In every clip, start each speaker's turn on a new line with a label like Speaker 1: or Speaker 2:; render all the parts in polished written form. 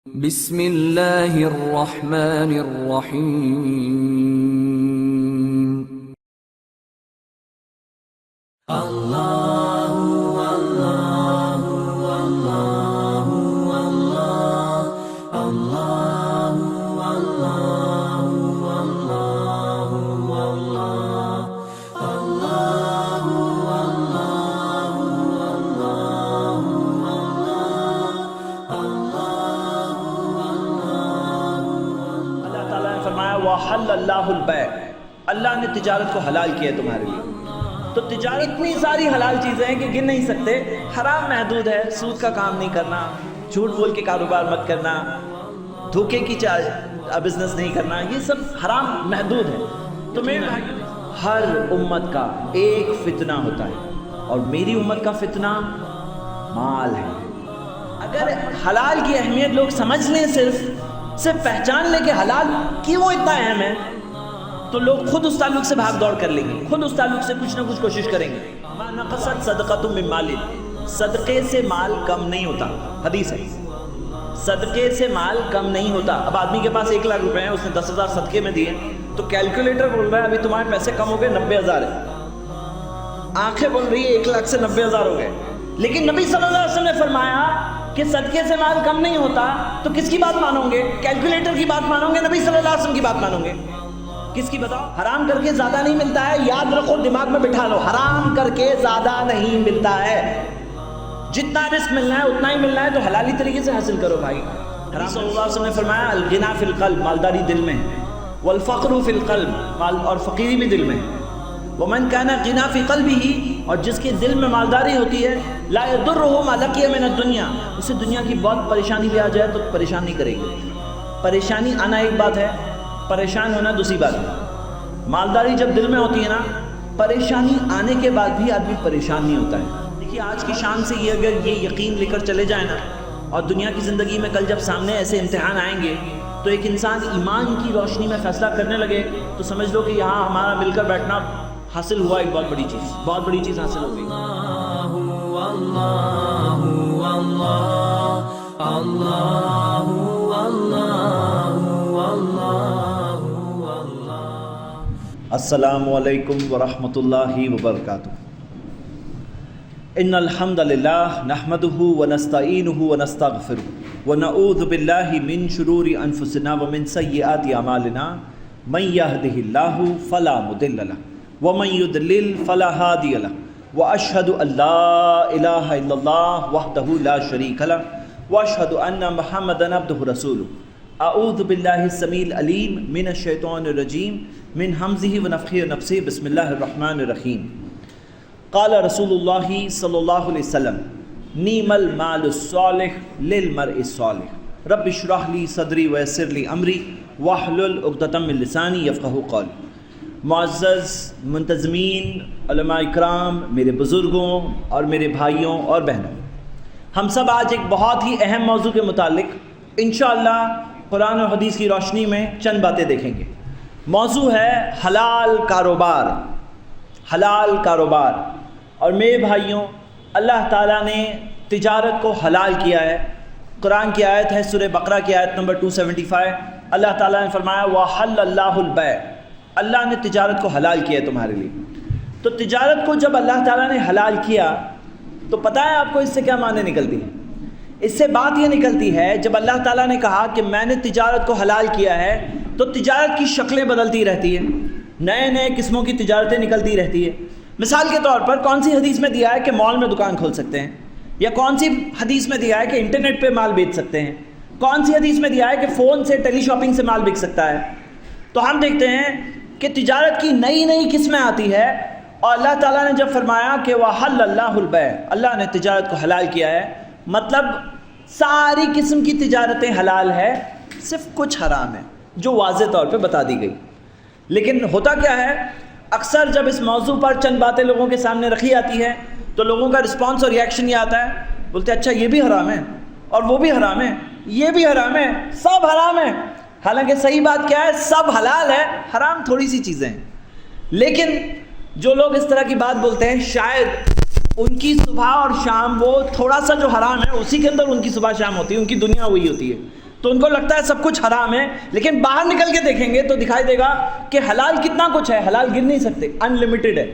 Speaker 1: بسم اللہ الرحمن الرحیم۔
Speaker 2: وَحَلَّ اللَّهُ الْبَيْعَ، اللہ نے تجارت کو حلال کیا ہے تمہارے لیے۔ تو تجارت اتنی ساری حلال چیزیں ہیں کہ گن نہیں سکتے۔ حرام محدود ہے، سود کا کام نہیں کرنا، جھوٹ بول کے کاروبار مت کرنا، دھوکے کی بزنس نہیں کرنا، یہ سب حرام محدود ہے۔ تو میرے بھائی، ہر امت کا ایک فتنہ ہوتا ہے، اور میری امت کا فتنہ مال ہے۔ اگر حلال کی اہمیت لوگ سمجھ لیں، صرف پہچان لیں کہ حلال کیوں اتنا اہم ہے، تو لوگ خود اس تعلق سے بھاگ دوڑ کر لیں گے، خود اس تعلق سے کچھ نہ کچھ کوشش کریں گے۔ ما نقصت صدقۃ من مال، صدقے سے مال کم نہیں ہوتا، حدیث ہے، صدقے سے مال کم نہیں ہوتا۔ اب آدمی کے پاس 1 لاکھ روپے ہیں، اس نے 10,000 صدقے میں دیے، تو کیلکولیٹر بول رہا ہے ابھی تمہارے پیسے کم ہو گئے، 90,000 ہے، آنکھیں بول رہی ہے 1 لاکھ سے 90,000 ہو گئے۔ لیکن نبی صلی اللہ علیہ وسلم نے فرمایا کہ صدقے سے مال کم نہیں ہوتا، تو کس کی بات مانو گے؟ کیلکولیٹر کی بات مانو گے، نبی صلی اللہ علیہ وسلم کی بات مانو گے؟ کس کی بتاؤ؟ حرام کر کے زیادہ نہیں ملتا ہے، یاد رکھو، دماغ میں بٹھا لو، حرام کر کے زیادہ نہیں ملتا ہے۔ جتنا رزق ملنا ہے اتنا ہی ملنا ہے، تو حلالی طریقے سے حاصل کرو بھائی۔ حرام صلی اللہ علیہ وسلم نے فرمایا الغنا فی القلب، مالداری دل میں ہے، والفقر فی القلب، مال اور فقیری بھی دل میں ہے، ومن کان غنا فی قلبہ، اور جس کے دل میں مالداری ہوتی ہے، لا یضرہ ما لقی من الدنیا، اسے دنیا کی بہت پریشانی بھی آ جائے تو پریشان نہیں کرے گی۔ پریشانی آنا ایک بات ہے، پریشان ہونا دوسری بات ہے۔ مالداری جب دل میں ہوتی ہے نا، پریشانی آنے کے بعد بھی آدمی پریشان نہیں ہوتا ہے۔ دیکھیے آج کی شان سے یہ اگر یہ یقین لے کر چلے جائیں نا، اور دنیا کی زندگی میں کل جب سامنے ایسے امتحان آئیں گے، تو ایک انسان ایمان کی روشنی میں فیصلہ کرنے لگے، تو سمجھ لو کہ یہاں ہمارا مل کر بیٹھنا حاصل ہوا، ایک بہت بڑی چیز، بہت بڑی چیز حاصل ہو گئی۔ السلام علیکم ورحمۃ اللہ وبرکاتہ۔ ان الحمد للہ نحمده ونستعینه ونستغفره ونعوذ باللہ من شرور انفسنا ومن سیئات اعمالنا، من يهده الله فلا مضل له ومن يضلل فلا هادي له، واشهد ان لا اله الا الله وحده لا شريك له، واشهد ان محمدا عبده ورسوله۔ اعوذ باللہ السمیع العلیم من الشیطان الرجیم، من حمزه ونفخه ونفثه، بسم اللہ الرحمن الرحیم۔ قال رسول اللہ صلی اللہ علیہ وسلم نعم المال الصالح للمرء الصالح، رب اشرح لی صدری ویسر لی امری واحلل عقدۃ من لسانی یفقہوا قولی۔ معزز منتظمین، علماء اکرام، میرے بزرگوں اور میرے بھائیوں اور بہنوں، ہم سب آج ایک بہت ہی اہم موضوع کے متعلق انشاءاللہ قرآن اور حدیث کی روشنی میں چند باتیں دیکھیں گے۔ موضوع ہے حلال کاروبار، حلال کاروبار۔ اور میرے بھائیوں، اللہ تعالیٰ نے تجارت کو حلال کیا ہے۔ قرآن کی آیت ہے سورہ بقرہ کی آیت نمبر 275، اللہ تعالیٰ نے فرمایا وَحَلَّ اللَّهُ الْبَيْعَ، اللہ نے تجارت کو حلال کیا ہے تمہارے لیے۔ تو تجارت کو جب اللہ تعالیٰ نے حلال کیا، تو پتہ ہے آپ کو اس سے کیا معنی نکلتی ہے؟ اس سے بات یہ نکلتی ہے، جب اللہ تعالیٰ نے کہا کہ میں نے تجارت کو حلال کیا ہے، تو تجارت کی شکلیں بدلتی رہتی ہیں، نئے نئے قسموں کی تجارتیں نکلتی رہتی ہے۔ مثال کے طور پر کون سی حدیث میں دیا ہے کہ مال میں دکان کھول سکتے ہیں، یا کون سی حدیث میں دیا ہے کہ انٹرنیٹ پہ مال بیچ سکتے ہیں، کون سی حدیث میں دیا ہے کہ فون سے ٹیلی شاپنگ سے مال بک سکتا ہے۔ تو ہم دیکھتے ہیں کہ تجارت کی نئی نئی قسمیں آتی ہے، اور اللہ تعالیٰ نے جب فرمایا کہ وَحَلَّ اللَّهُ الْبَيْعَ، اللہ نے تجارت کو حلال کیا ہے، مطلب ساری قسم کی تجارتیں حلال ہے، صرف کچھ حرام ہے جو واضح طور پہ بتا دی گئی۔ لیکن ہوتا کیا ہے، اکثر جب اس موضوع پر چند باتیں لوگوں کے سامنے رکھی آتی ہے، تو لوگوں کا رسپانس اور ریاکشن یہ آتا ہے، بولتے ہیں اچھا یہ بھی حرام ہے، اور وہ بھی حرام ہے، یہ بھی حرام ہے، سب حرام ہے۔ حالانکہ صحیح بات کیا ہے، سب حلال ہے، حرام تھوڑی سی چیزیں ہیں۔ لیکن جو لوگ اس طرح کی بات بولتے ہیں، شاید ان کی صبح اور شام وہ تھوڑا سا جو حرام ہے اسی کے اندر ان کی صبح شام ہوتی ہے، ان کی دنیا وہی ہوتی ہے۔ تو ان کو لگتا ہے سب کچھ حرام ہے، لیکن باہر نکل کے دیکھیں گے تو دکھائی دے گا کہ حلال کتنا کچھ ہے، حلال گن نہیں سکتے، ان لمیٹڈ ہے،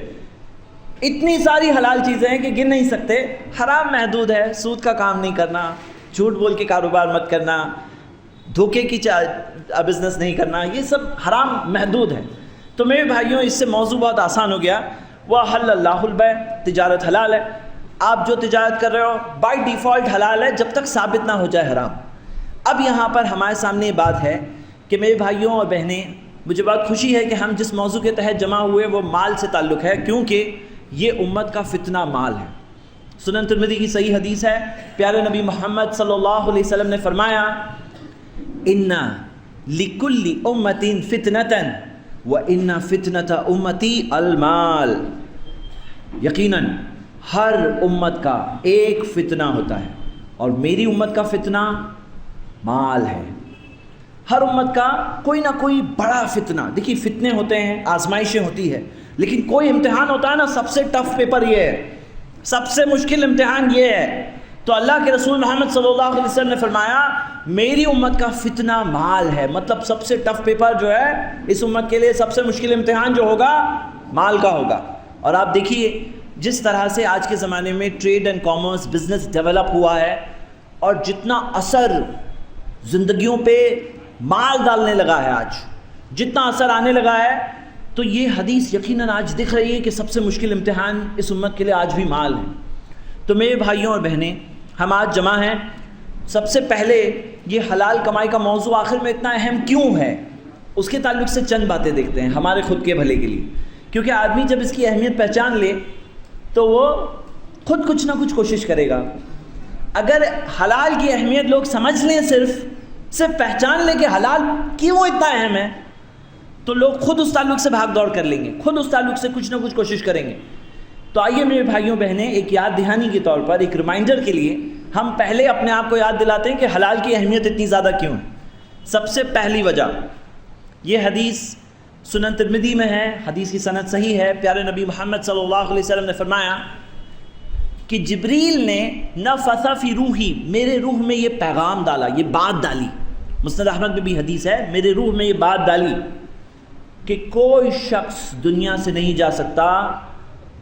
Speaker 2: اتنی ساری حلال چیزیں ہیں کہ گن نہیں سکتے۔ حرام محدود ہے، سود کا کام نہیں کرنا، جھوٹ بول کے کاروبار مت کرنا، دھوکے کی بزنس نہیں کرنا، یہ سب حرام محدود ہے۔ تو میرے بھائیوں اس سے موضوع بہت آسان ہو گیا۔ وَأَحَلَّ اللَّهُ الْبَيْعَ، تجارت حلال ہے، آپ جو تجارت کر رہے ہو بائی ڈیفالٹ حلال ہے جب تک ثابت نہ ہو جائے حرام۔ اب یہاں پر ہمارے سامنے یہ بات ہے کہ میرے بھائیوں اور بہنیں، مجھے بہت خوشی ہے کہ ہم جس موضوع کے تحت جمع ہوئے وہ مال سے تعلق ہے، کیونکہ یہ امت کا فتنہ مال ہے۔ سنن ترمذی کی صحیح حدیث ہے، پیارے نبی محمد صلی اللہ علیہ وسلم نے فرمایا اِنَّ لِكُلِّ أُمَّةٍ فِتْنَةً وَإِنَّ فِتْنَةَ أُمَّتِي الْمَالِ، یقیناً ہر امت کا ایک فتنہ ہوتا ہے اور میری امت کا فتنہ مال ہے۔ ہر امت کا کوئی نہ کوئی بڑا فتنہ، دیکھیے فتنے ہوتے ہیں، آزمائشیں ہوتی ہے، لیکن کوئی امتحان ہوتا ہے نا، سب سے ٹف پیپر یہ ہے، سب سے مشکل امتحان یہ ہے۔ تو اللہ کے رسول محمد صلی اللہ علیہ وسلم نے فرمایا میری امت کا فتنہ مال ہے، مطلب سب سے ٹف پیپر جو ہے اس امت کے لیے، سب سے مشکل امتحان جو ہوگا مال کا ہوگا۔ اور آپ دیکھیے جس طرح سے آج کے زمانے میں trade and commerce business develop ہوا ہے اور جتنا اثر زندگیوں پہ مال ڈالنے لگا ہے، آج جتنا اثر آنے لگا ہے، تو یہ حدیث یقیناً آج دکھ رہی ہے کہ سب سے مشکل امتحان اس امت کے لیے آج بھی مال ہے۔ تو میرے بھائیوں اور بہنیں، ہم آج جمع ہیں، سب سے پہلے یہ حلال کمائی کا موضوع آخر میں اتنا اہم کیوں ہے، اس کے تعلق سے چند باتیں دیکھتے ہیں ہمارے خود کے بھلے کے لیے، کیونکہ آدمی جب اس کی اہمیت پہچان لے تو وہ خود کچھ نہ کچھ کوشش کرے گا۔ اگر حلال کی اہمیت لوگ سمجھ لیں، صرف پہچان لیں کہ حلال کیوں اتنا اہم ہے، تو لوگ خود اس تعلق سے بھاگ دوڑ کر لیں گے، خود اس تعلق سے کچھ نہ کچھ کوشش کریں گے۔ تو آئیے میرے بھائیوں بہنیں، ایک یاد دہانی کے طور پر، ایک ریمائنڈر کے لیے ہم پہلے اپنے آپ کو یاد دلاتے ہیں کہ حلال کی اہمیت اتنی زیادہ کیوں ہے۔ سب سے پہلی وجہ، یہ حدیث سنن ترمذی میں ہے، حدیث کی سند صحیح ہے، پیارے نبی محمد صلی اللہ علیہ وسلم نے فرمایا کہ جبریل نے نفث فی روحی، میرے روح میں یہ پیغام ڈالا، یہ بات ڈالی، مسند احمد میں بھی حدیث ہے، میرے روح میں یہ بات ڈالی کہ کوئی شخص دنیا سے نہیں جا سکتا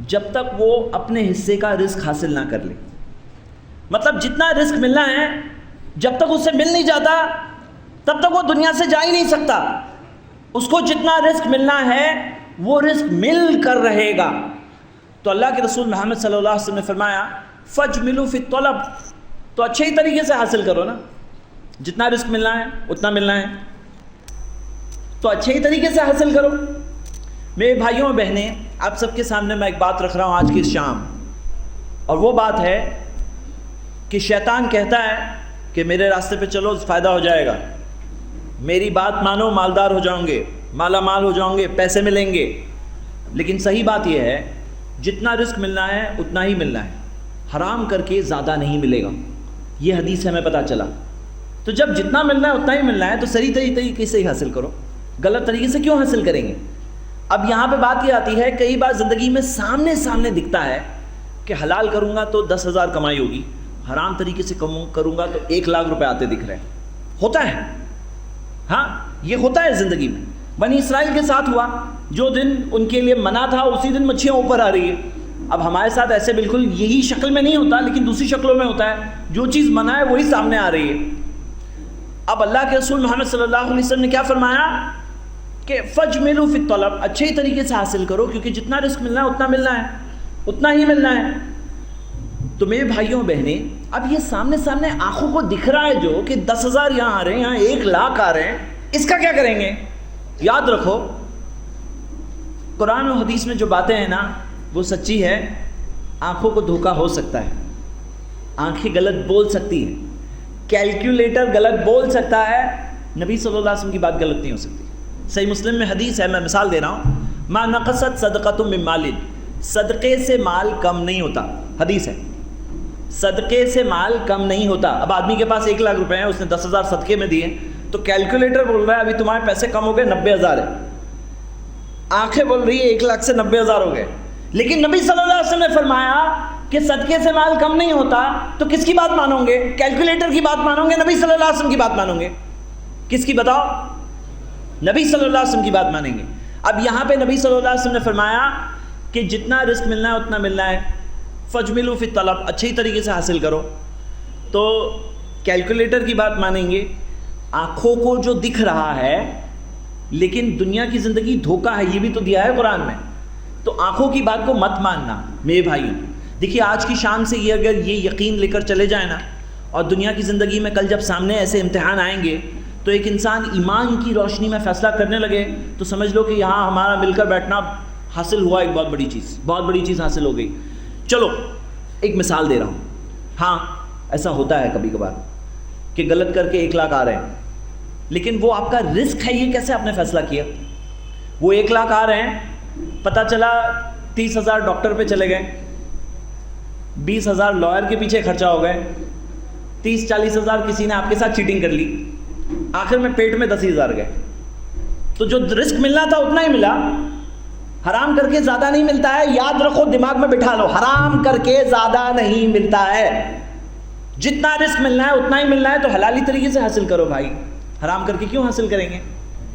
Speaker 2: جب تک وہ اپنے حصے کا رزق حاصل نہ کر لے۔ مطلب جتنا رزق ملنا ہے جب تک اس سے مل نہیں جاتا تب تک وہ دنیا سے جا ہی نہیں سکتا۔ اس کو جتنا رزق ملنا ہے وہ رزق مل کر رہے گا۔ تو اللہ کے رسول محمد صلی اللہ علیہ وسلم نے فرمایا فَاجْمِلُوا فِي الطَّلَبِ، تو اچھے ہی طریقے سے حاصل کرو نا، جتنا رزق ملنا ہے اتنا ملنا ہے تو اچھے ہی طریقے سے حاصل کرو۔ میرے بھائیوں اور بہنیں، آپ سب کے سامنے میں ایک بات رکھ رہا ہوں آج کی شام، اور وہ بات ہے کہ شیطان کہتا ہے کہ میرے راستے پہ چلو فائدہ ہو جائے گا، میری بات مانو مالدار ہو جاؤں گے، مالا مال ہو جاؤں گے، پیسے ملیں گے۔ لیکن صحیح بات یہ ہے جتنا رزق ملنا ہے اتنا ہی ملنا ہے، حرام کر کے زیادہ نہیں ملے گا، یہ حدیث سے ہمیں پتہ چلا۔ تو جب جتنا ملنا ہے اتنا ہی ملنا ہے تو صحیح طریقے سے ہی حاصل کرو، غلط طریقے سے کیوں حاصل کریں گے؟ اب یہاں پہ بات یہ آتی ہے، کئی بار زندگی میں سامنے دکھتا ہے کہ حلال کروں گا تو 10,000 کمائی ہوگی، حرام طریقے سے کروں گا تو 1,00,000 روپے آتے دکھ رہے ہیں، ہوتا ہے، ہاں یہ ہوتا ہے زندگی میں۔ بنی اسرائیل کے ساتھ ہوا، جو دن ان کے لیے منع تھا اسی دن مچھیاں اوپر آ رہی ہے۔ اب ہمارے ساتھ ایسے بالکل یہی شکل میں نہیں ہوتا، لیکن دوسری شکلوں میں ہوتا ہے، جو چیز منع ہے وہی سامنے آ رہی ہے۔ اب اللہ کے رسول محمد صلی اللہ علیہ وسلم نے کیا فرمایا کہ فَاجْمِلُوا فِي الطَّلَبِ، اچھے ہی طریقے سے حاصل کرو، کیونکہ جتنا رزق ملنا ہے اتنا ملنا ہے، اتنا ہی ملنا ہے۔ تو میرے بھائیوں بہنیں، اب یہ سامنے آنکھوں کو دکھ رہا ہے جو کہ 10,000 یہاں آ رہے ہیں، یہاں 1,00,000 آ رہے ہیں، اس کا کیا کریں گے؟ یاد رکھو قرآن و حدیث میں جو باتیں ہیں نا وہ سچی ہے۔ آنکھوں کو دھوکہ ہو سکتا ہے، آنکھیں غلط بول سکتی ہیں، کیلکولیٹر غلط بول سکتا ہے، نبی صلی اللہ علیہ وسلم کی بات غلط نہیں ہو سکتی۔ صحیح مسلم میں حدیث ہے، میں مثال دے رہا ہوں، ما نقصت صدقۃ من مال، صدقے سے مال کم نہیں ہوتا، حدیث ہے، صدقے سے مال کم نہیں ہوتا۔ اب آدمی کے پاس 1,00,000 روپے ہیں، اس نے 10,000 صدقے میں دیے، تو کیلکولیٹر بول رہا ہے ابھی تمہارے پیسے کم ہو گئے، 90,000 ہے، آنکھیں بول رہی ہے 1,00,000 سے 90,000 ہو گئے، لیکن نبی صلی اللہ علیہ وسلم نے فرمایا کہ صدقے سے مال کم نہیں ہوتا تو کس کی بات مانو گے؟ کیلکولیٹر کی بات مانو گے؟ نبی صلی اللہ علیہ وسلم کی بات مانو گے؟ کس کی بتاؤ؟ نبی صلی اللہ علیہ وسلم کی بات مانیں گے۔ اب یہاں پہ نبی صلی اللہ علیہ وسلم نے فرمایا کہ جتنا رزق ملنا ہے اتنا ملنا ہے، فجملوا فی الطلب، اچھی طریقے سے حاصل کرو۔ تو کیلکولیٹر کی بات مانیں گے، آنکھوں کو جو دکھ رہا ہے لیکن دنیا کی زندگی دھوکہ ہے، یہ بھی تو دیا ہے قرآن میں، تو آنکھوں کی بات کو مت ماننا میرے بھائیوں۔ دیکھیے آج کی شام سے یہ اگر یہ یقین لے کر چلے جائیں نا، اور دنیا کی زندگی میں کل جب سامنے ایسے امتحان آئیں گے تو ایک انسان ایمان کی روشنی میں فیصلہ کرنے لگے تو سمجھ لو کہ یہاں ہمارا مل کر بیٹھنا حاصل ہوا، ایک بہت بڑی چیز حاصل ہو گئی۔ چلو ایک مثال دے رہا ہوں، ہاں ایسا ہوتا ہے کبھی کبھار کہ غلط کر کے 1 لاکھ آ رہے ہیں، لیکن وہ آپ کا رزق ہے، یہ کیسے آپ نے فیصلہ کیا؟ وہ 1 لاکھ آ رہے ہیں، پتہ چلا 30,000 ڈاکٹر پہ چلے گئے، 20,000 لائر کے پیچھے خرچہ ہو گئے، 30-40,000 کسی نے آپ کے ساتھ چیٹنگ کر لی، آخر میں پیٹ میں 10,000 گئے۔ تو جو رزق ملنا تھا اتنا ہی ملا، حرام کر کے زیادہ نہیں ملتا ہے، یاد رکھو، دماغ میں بٹھا لو، حرام کر کے زیادہ نہیں ملتا ہے، جتنا رزق ملنا ہے اتنا ہی ملنا ہے، تو حلالی طریقے سے حاصل کرو بھائی، حرام کر کے کیوں حاصل کریں گے؟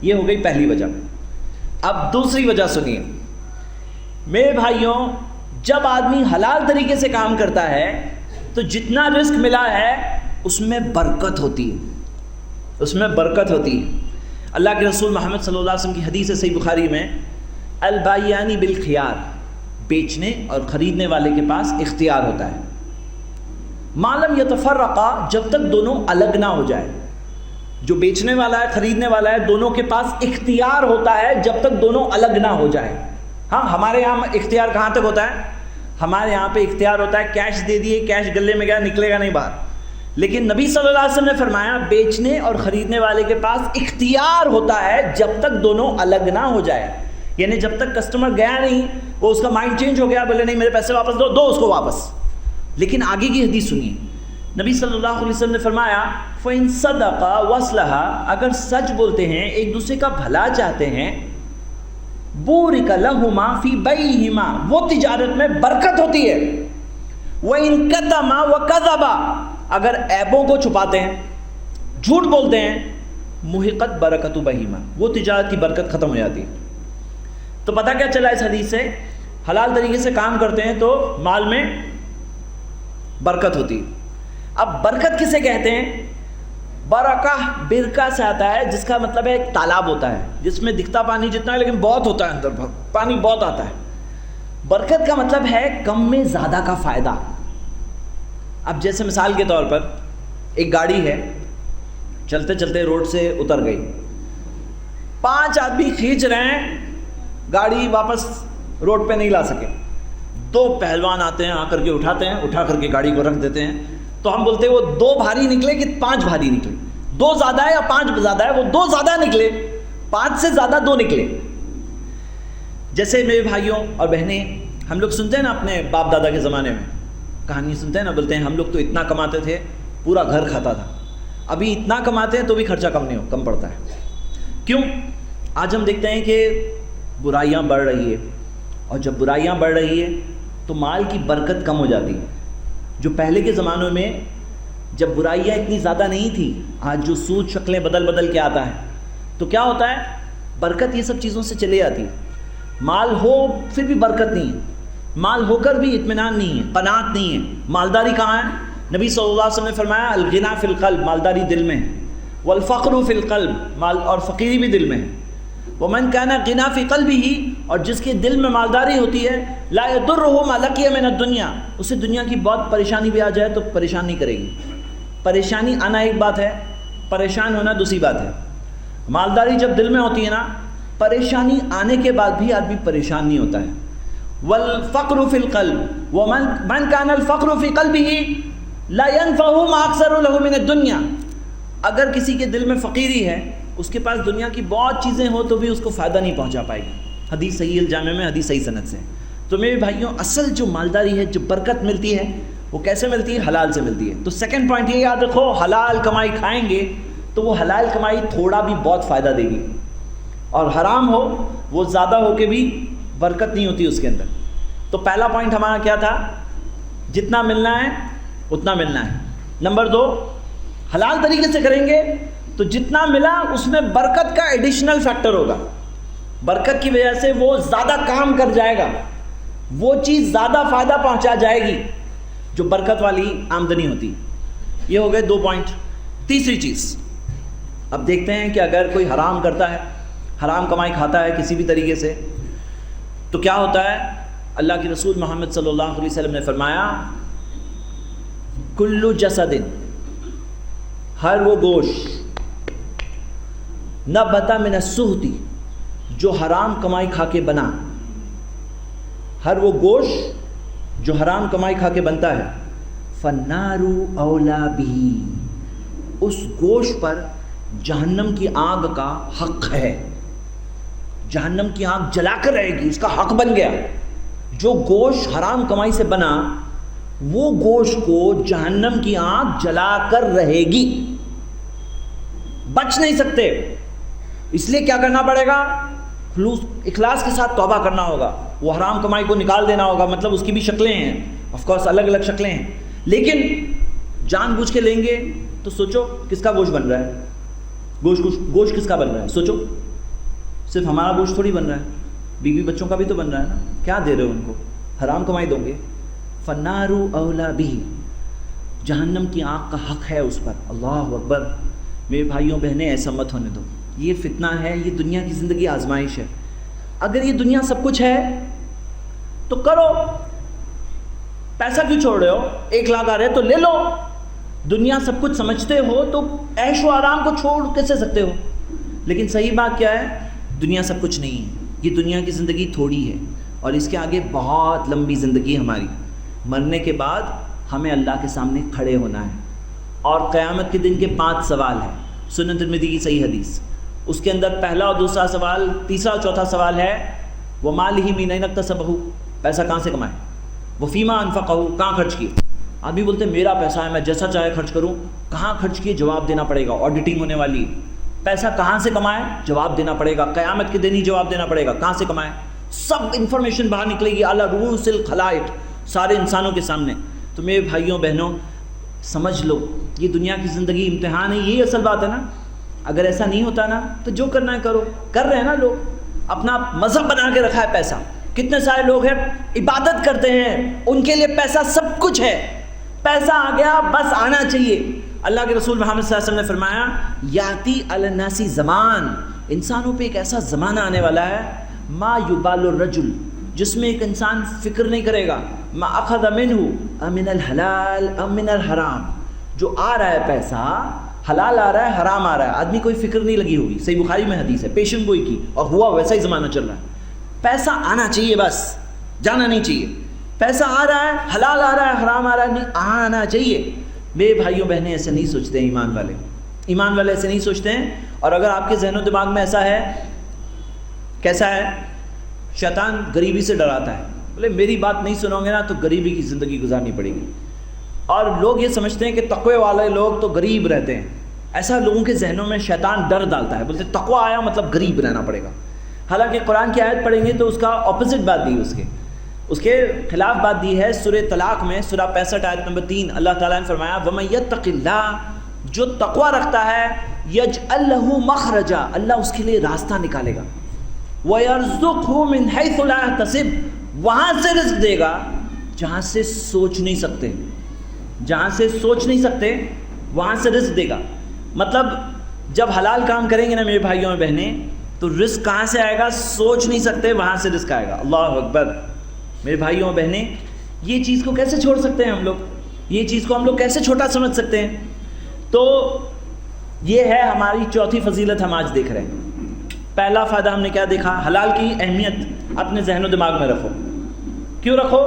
Speaker 2: یہ ہو گئی پہلی وجہ۔ اب دوسری وجہ سنیے میرے بھائیوں، جب آدمی حلال طریقے سے کام کرتا ہے تو جتنا رزق ملا ہے اس میں برکت ہوتی ہے، اس میں برکت ہوتی ہے۔ اللہ کے رسول محمد صلی اللہ علیہ وسلم کی حدیث ہے صحیح بخاری میں، البائیانی بالخیار، بیچنے اور خریدنے والے کے پاس اختیار ہوتا ہے، ما لم یتفرقا، جب تک دونوں الگ نہ ہو جائے۔ جو بیچنے والا ہے خریدنے والا ہے دونوں کے پاس اختیار ہوتا ہے جب تک دونوں الگ نہ ہو جائے۔ ہاں ہمارے یہاں اختیار کہاں تک ہوتا ہے؟ ہمارے یہاں پہ اختیار ہوتا ہے کیش دے دیے، کیش گلے میں گیا، نکلے گا نہیں باہر، لیکن نبی صلی اللہ علیہ وسلم نے فرمایا بیچنے اور خریدنے والے کے پاس اختیار ہوتا ہے جب تک دونوں الگ نہ ہو جائے، یعنی جب تک کسٹمر گیا نہیں، وہ اس کا مائنڈ چینج ہو گیا، بولے نہیں میرے پیسے واپس دو، دو اس کو واپس۔ لیکن آگے کی حدیث سنیے، نبی صلی اللہ علیہ وسلم نے فرمایا فَإِن صَدَقَا وَأَصْلَحَا، اگر سچ بولتے ہیں، ایک دوسرے کا بھلا چاہتے ہیں، بُورِكَ لَهُمَا فِي بَيْعِهِمَا، وہ تجارت میں برکت ہوتی ہے۔ وَإِن كَتَمَا وَكَذَبَا، اگر عیبوں کو چھپاتے ہیں، جھوٹ بولتے ہیں، مُحِقَتْ بَرَكَتُ بَيْعِهِمَا، وہ تجارت کی برکت ختم ہو جاتی ہے۔ تو پتہ کیا چلا اس حدیث سے؟ حلال طریقے سے کام کرتے ہیں تو مال میں برکت ہوتی ہے۔ اب برکت کسے کہتے ہیں؟ برکہ برکہ سے آتا ہے، جس کا مطلب ہے ایک تالاب ہوتا ہے جس میں دکھتا پانی جتنا ہے لیکن بہت ہوتا ہے، اندر پانی بہت آتا ہے۔ برکت کا مطلب ہے کم میں زیادہ کا فائدہ۔ اب جیسے مثال کے طور پر ایک گاڑی ہے، چلتے چلتے روڈ سے اتر گئی، 5 آدمی کھینچ رہے ہیں، گاڑی واپس روڈ پہ نہیں لا سکے، 2 پہلوان آتے ہیں، آ کر کے اٹھاتے ہیں، اٹھا کر کے گاڑی کو رکھ دیتے ہیں، تو ہم بولتے ہیں وہ 2 بھاری نکلے کہ 5 بھاری نکلے، 2 زیادہ ہے یا 5 زیادہ ہے؟ وہ 2 زیادہ نکلے، 5 سے زیادہ 2 نکلے۔ جیسے میرے بھائیوں اور بہنیں، ہم لوگ سنتے ہیں نا اپنے باپ دادا کے زمانے میں کہانی سنتے ہیں نا، بولتے ہیں ہم لوگ تو اتنا کماتے تھے پورا گھر کھاتا تھا، ابھی اتنا کماتے ہیں تو بھی خرچہ کم پڑتا ہے۔ کیوں؟ آج ہم دیکھتے ہیں کہ برائیاں بڑھ رہی ہے، اور جب برائیاں بڑھ رہی ہے تو مال کی برکت کم ہو جاتی ہے۔ جو پہلے کے زمانوں میں جب برائیاں اتنی زیادہ نہیں تھی، آج جو سود شکلیں بدل کے آتا ہے تو کیا ہوتا ہے؟ برکت یہ سب چیزوں سے چلے جاتی ہے۔ مال ہو پھر بھی برکت نہیں ہے، مال ہو کر بھی اطمینان نہیں ہے، قناعت نہیں ہے۔ مالداری کہاں ہے؟ نبی صلی اللہ علیہ وسلم نے فرمایا الغنا فی القلب، مالداری دل میں ہے، والفقر فی القلب، مال اور فقیری بھی دل میں ہے۔ ومن کان غنا فی قلبہ، اور جس کے دل میں مالداری ہوتی ہے، لا یضرہ ما لقی من الدنیا، اسے دنیا کی بہت پریشانی بھی آ جائے تو پریشان نہیں کرے گی۔ پریشانی آنا ایک بات ہے، پریشان ہونا دوسری بات ہے۔ مالداری جب دل میں ہوتی ہے نا، پریشانی آنے کے بعد بھی آدمی پریشان نہیں ہوتا ہے۔ والفقر فی القلب، ومن کان الفقر فی قلبہ لا ينفعه ما اکثر له من الدنیا، اگر کسی کے دل میں فقیری ہے، اس کے پاس دنیا کی بہت چیزیں ہو تو بھی اس کو فائدہ نہیں پہنچا پائے گی۔ حدیث صحیح الجامع میں، حدیث صحیح سند سے۔ تو میرے بھائیوں، اصل جو مالداری ہے، جو برکت ملتی ہے، وہ کیسے ملتی ہے؟ حلال سے ملتی ہے۔ تو سیکنڈ پوائنٹ یہ یاد رکھو، حلال کمائی کھائیں گے تو وہ حلال کمائی تھوڑا بھی بہت فائدہ دے گی، اور حرام ہو وہ زیادہ ہو کے بھی برکت نہیں ہوتی اس کے اندر۔ تو پہلا پوائنٹ ہمارا کیا تھا؟ جتنا ملنا ہے اتنا ملنا ہے۔ نمبر 2، حلال طریقے سے کریں گے تو جتنا ملا اس میں برکت کا ایڈیشنل فیکٹر ہوگا، برکت کی وجہ سے وہ زیادہ کام کر جائے گا، وہ چیز زیادہ فائدہ پہنچا جائے گی جو برکت والی آمدنی ہوتی۔ یہ ہو گئے 2 پوائنٹ۔ تیسری چیز، اب دیکھتے ہیں کہ اگر کوئی حرام کرتا ہے، حرام کمائی کھاتا ہے کسی بھی طریقے سے، تو کیا ہوتا ہے؟ اللہ کے رسول محمد صلی اللہ علیہ وسلم نے فرمایا کل جسد، ہر وہ گوشت، نبت من السحت، جو حرام کمائی کھا کے بنا، ہر وہ گوشت جو حرام کمائی کھا کے بنتا ہے، فالنار اولا بہ، اس گوشت پر جہنم کی آگ کا حق ہے، جہنم کی آگ جلا کر رہے گی، اس کا حق بن گیا۔ جو گوشت حرام کمائی سے بنا وہ گوشت کو جہنم کی آگ جلا کر رہے گی، بچ نہیں سکتے۔ اس لیے کیا کرنا پڑے گا؟ اخلاص کے ساتھ توبہ کرنا ہوگا، وہ حرام کمائی کو نکال دینا ہوگا۔ مطلب اس کی بھی شکلیں ہیں، آف کورس الگ الگ شکلیں ہیں، لیکن جان بوجھ کے لیں گے تو سوچو کس کا گوشت بن رہا ہے، گوشت کس کا بن رہا ہے؟ سوچو، صرف ہمارا گوشت تھوڑی بن رہا ہے، بیوی بچوں کا بھی تو بن رہا ہے نا۔ کیا دے رہے ہو ان کو؟ حرام کمائی دو گے۔ فالنار اولا بہ، جہنم کی آگ کا حق ہے اس پر۔ اللہ اکبر۔ میرے بھائیوں بہنیں، ایسا مت ہونے دو، یہ فتنہ ہے، یہ دنیا کی زندگی آزمائش ہے۔ اگر یہ دنیا سب کچھ ہے تو کرو، پیسہ کیوں چھوڑ رہے ہو؟ 1 لاکھ آ رہے تو لے لو۔ دنیا سب کچھ سمجھتے ہو تو عیش و آرام کو چھوڑ کیسے سکتے ہو؟ لیکن صحیح بات کیا ہے؟ دنیا سب کچھ نہیں ہے، یہ دنیا کی زندگی تھوڑی ہے، اور اس کے آگے بہت لمبی زندگی ہماری۔ مرنے کے بعد ہمیں اللہ کے سامنے کھڑے ہونا ہے، اور قیامت کے دن کے 5 سوال ہیں، سنن ترمذی کی صحیح حدیث۔ اس کے اندر پہلا اور دوسرا سوال، تیسرا اور چوتھا سوال ہے وَمَالِهِ مِنْ أَيْنَ اكْتَسَبَهُ، پیسہ کہاں سے کمائے، وَفِيمَا أَنْفَقَهُ، کہاں خرچ کیے۔ آدمی بولتے ہیں میرا پیسہ ہے میں جیسا چاہے خرچ کروں، کہاں خرچ کیے جواب دینا پڑے گا، آڈیٹنگ ہونے والی ہے۔ پیسہ کہاں سے کمائے جواب دینا پڑے گا، قیامت کے دن ہی جواب دینا پڑے گا، کہاں سے کمائے، سب انفارمیشن باہر نکلے گی، علی رؤوس الخلائق، سارے انسانوں کے سامنے۔ تو میرے بھائیوں بہنوں سمجھ لو، یہ دنیا کی زندگی امتحان ہے، یہی اصل بات ہے نا۔ اگر ایسا نہیں ہوتا نا تو جو کرنا ہے کرو، کر رہے ہیں نا لوگ، اپنا مذہب بنا کے رکھا ہے پیسہ۔ کتنے سارے لوگ ہیں عبادت کرتے ہیں، ان کے لیے پیسہ سب کچھ ہے، پیسہ آ گیا بس آنا چاہیے۔ اللہ کے رسول محمد صلی اللہ علیہ وسلم نے فرمایا یاتی علی الناس زمان، انسانوں پہ ایک ایسا زمانہ آنے والا ہے، ما یبال الرجل، جس میں ایک انسان فکر نہیں کرے گا، ما اخذ منہ امن الحلال ام من الحرام، جو آ رہا ہے پیسہ حلال آ رہا ہے حرام آ رہا ہے، آدمی کوئی فکر نہیں لگی ہوگی۔ صحیح بخاری میں حدیث ہے، پیشن گوئی کی، اور ہوا ویسا ہی زمانہ چل رہا ہے۔ پیسہ آنا چاہیے بس، جانا نہیں چاہیے۔ پیسہ آ رہا ہے، حلال آ رہا ہے حرام آ رہا ہے، نہیں آنا چاہیے۔ میرے بھائیوں بہنیں ایسے نہیں سوچتے ہیں، ایمان والے ایسے نہیں سوچتے ہیں۔ اور اگر آپ کے ذہن و دماغ میں ایسا ہے، کیسا ہے؟ شیطان غریبی سے ڈراتا ہے، بولے میری بات نہیں سنو گے نا تو غریبی کی زندگی گزارنی پڑے گی۔ اور لوگ یہ سمجھتے ہیں کہ تقوی والے لوگ تو غریب رہتے ہیں، ایسا لوگوں کے ذہنوں میں شیطان ڈر ڈالتا ہے، بولتے تقوی آیا مطلب غریب رہنا پڑے گا۔ حالانکہ قرآن کی آیت پڑھیں گے تو اس کا اپوزٹ بات دی، اس کے خلاف بات دی ہے۔ سورہ طلاق میں سورہ 65 آیت نمبر 3 اللہ تعالیٰ نے فرمایا وَمَن يَتَّقِ اللَّهَ، جو تقوی رکھتا ہے، يَجْعَلْ لَهُ مَخْرَجًا، اللہ اس کے لیے راستہ نکالے گا، وَيَرْزُقْهُ مِنْ حَيْثُ لَا يَحْتَسِبُ، وہاں سے رزق دے گا جہاں سے سوچ نہیں سکتے، جہاں سے سوچ نہیں سکتے وہاں سے رزق دے گا۔ مطلب جب حلال کام کریں گے نا میرے بھائیوں اور بہنیں تو رزق کہاں سے آئے گا؟ سوچ نہیں سکتے وہاں سے رزق آئے گا۔ اللہ اکبر۔ میرے بھائیوں اور بہنیں یہ چیز کو کیسے چھوڑ سکتے ہیں ہم لوگ؟ یہ چیز کو ہم لوگ کیسے چھوٹا سمجھ سکتے ہیں؟ تو یہ ہے ہماری چوتھی فضیلت ہم آج دیکھ رہے ہیں۔ پہلا فائدہ ہم نے کیا دیکھا؟ حلال کی اہمیت اپنے ذہن و دماغ میں رکھو۔ کیوں رکھو؟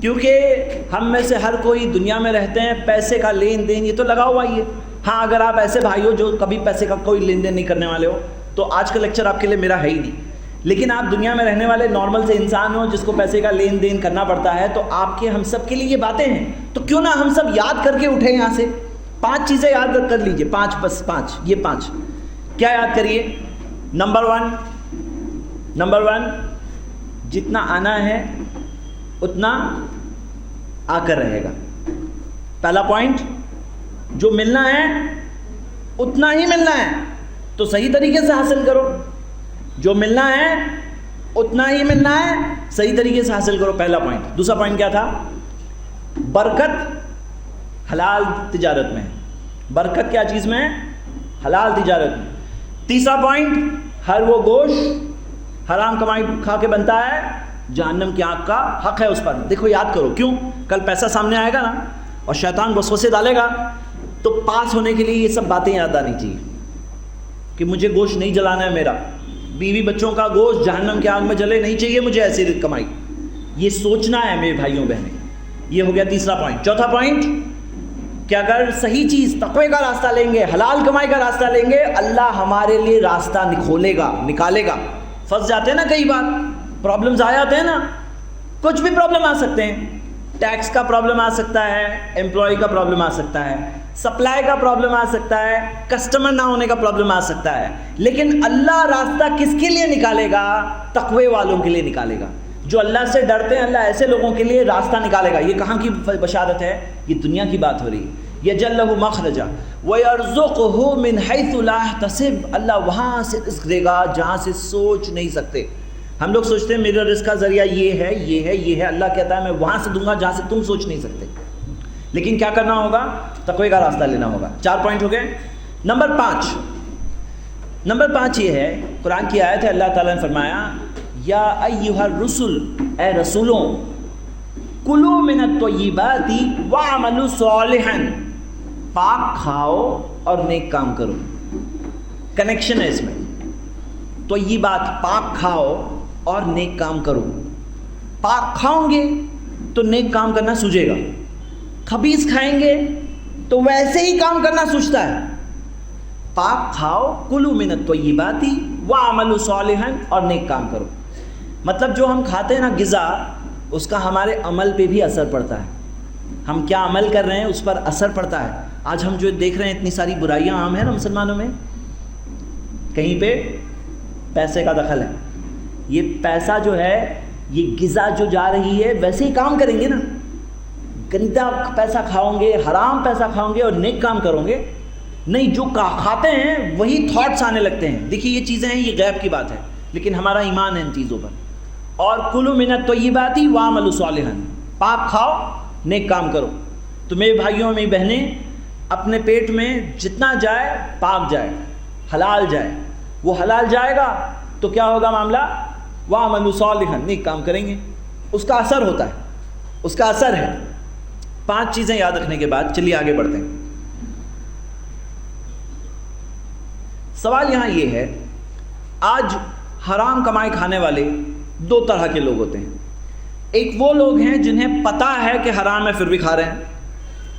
Speaker 2: کیونکہ ہم میں سے ہر کوئی دنیا میں رہتے ہیں، پیسے کا لین دین یہ تو لگا ہوا ہی ہے۔ ہاں اگر آپ ایسے بھائی ہو جو کبھی پیسے کا کوئی لین دین نہیں کرنے والے ہو تو آج کا لیکچر آپ کے لیے میرا ہے ہی نہیں، لیکن آپ دنیا میں رہنے والے نارمل سے انسان ہو جس کو پیسے کا لین دین کرنا پڑتا ہے، تو آپ کے ہم سب کے لیے یہ باتیں ہیں۔ تو کیوں نہ ہم سب یاد کر کے اٹھیں یہاں سے 5 چیزیں یاد کر لیجئے، 5 بس 5، یہ 5 کیا یاد کریے؟ نمبر 1 جتنا آنا ہے اتنا آ کر رہے گا۔ پہلا پوائنٹ، جو ملنا ہے اتنا ہی ملنا ہے تو صحیح طریقے سے حاصل کرو، جو ملنا ہے اتنا ہی ملنا ہے، صحیح طریقے سے حاصل کرو، پہلا پوائنٹ۔ دوسرا پوائنٹ کیا تھا؟ برکت حلال تجارت میں ہے۔ برکت کیا چیز میں ہے؟ حلال تجارت میں۔ تیسرا پوائنٹ، ہر وہ گوشت حرام کمائی کھا کے بنتا ہے جہنم کی آگ کا حق ہے اس پر۔ دیکھو یاد کرو، کیوں؟ کل پیسہ سامنے آئے گا نا اور شیطان وسوسے ڈالے گا، تو پاس ہونے کے لیے یہ سب باتیں یاد آنی چاہیے کہ مجھے گوشت نہیں جلانا ہے، میرا بیوی بچوں کا گوشت جہنم کی آگ میں جلے، نہیں چاہیے مجھے ایسی کمائی۔ یہ سوچنا ہے میرے بھائیوں بہنیں۔ یہ ہو گیا تیسرا پوائنٹ۔ چوتھا پوائنٹ کہ اگر صحیح چیز تقوی کا راستہ لیں گے، حلال کمائی کا راستہ لیں گے، اللہ ہمارے لیے راستہ کھولے گا، نکالے گا۔ پھنس جاتے ہیں نا کئی بار، پرابلمز آ جاتے ہیں نا، کچھ بھی پرابلم آ سکتے ہیں، ٹیکس کا پرابلم آ سکتا ہے، امپلائی کا پرابلم آ سکتا ہے، سپلائی کا پرابلم آ سکتا ہے، کسٹمر نہ ہونے کا پرابلم آ سکتا ہے، لیکن اللہ راستہ کس کے لیے نکالے گا؟ تقوی والوں کے لیے نکالے گا۔ جو اللہ سے ڈرتے ہیں، اللہ ایسے لوگوں کے لیے راستہ نکالے گا۔ یہ کہاں کی بشارت ہے؟ یہ دنیا کی بات ہو رہی ہے۔ یجعل لہ مخرجا ویرزقہ من حیث لا یحتسب، اللہ وہاں سے رزق دے گا جہاں سے سوچ نہیں سکتے۔ ہم لوگ سوچتے ہیں میرا رزق کا ذریعہ یہ ہے، یہ ہے، یہ ہے، اللہ کہتا ہے میں وہاں سے دوں گا جہاں سے تم سوچ نہیں سکتے۔ لیکن کیا کرنا ہوگا؟ تقوی کا راستہ لینا ہوگا۔ 4 پوائنٹ ہو گئے۔ نمبر 5 یہ ہے، قرآن کی آیت ہے، اللہ تعالیٰ نے فرمایا یا ایھا الرسل، اے رسولوں، کلوا من الطیبات واعملوا صالحا، پاک کھاؤ اور نیک کام کرو۔ کنیکشن ہے اس میں، طیبات پاک کھاؤ اور نیک کام کرو۔ پاک کھاؤں گے تو نیک کام کرنا سوجے گا، خبیث کھائیں گے تو ویسے ہی کام کرنا سوچتا ہے۔ پاک کھاؤ، کلوا من الطیبات واعملوا صالحا، اور نیک کام کرو۔ مطلب جو ہم کھاتے ہیں نا غذا، اس کا ہمارے عمل پہ بھی اثر پڑتا ہے۔ ہم کیا عمل کر رہے ہیں اس پر اثر پڑتا ہے۔ آج ہم جو دیکھ رہے ہیں اتنی ساری برائیاں عام ہیں نا مسلمانوں میں، کہیں پہ پیسے کا دخل ہے۔ یہ پیسہ جو ہے، یہ غذا جو جا رہی ہے ویسے ہی کام کریں گے نا، گندا پیسہ کھاؤ گے، حرام پیسہ کھاؤ گے اور نیک کام کرو گے؟ نہیں، جو کھاتے ہیں وہی تھاٹس آنے لگتے ہیں۔ دیکھیے یہ چیزیں ہیں، یہ غیب کی بات ہے، لیکن ہمارا ایمان ہے ان چیزوں پر۔ اور کلوا من الطیبات واعملوا صالحا، پاک کھاؤ نیک کام کرو۔ تو میرے بھائیوں میری بہنیں، اپنے پیٹ میں جتنا جائے پاک جائے، حلال جائے۔ وہ حلال جائے گا تو کیا ہوگا معاملہ؟ واعملوا صالحا، نیک کام کریں گے، اس کا اثر ہوتا ہے، اس کا اثر ہے۔ 5 چیزیں یاد رکھنے کے بعد چلیے آگے بڑھتے ہیں۔ سوال یہاں یہ ہے، آج حرام کمائی کھانے والے 2 طرح کے لوگ ہوتے ہیں۔ ایک وہ لوگ ہیں جنہیں پتہ ہے کہ حرام ہے پھر بھی کھا رہے ہیں،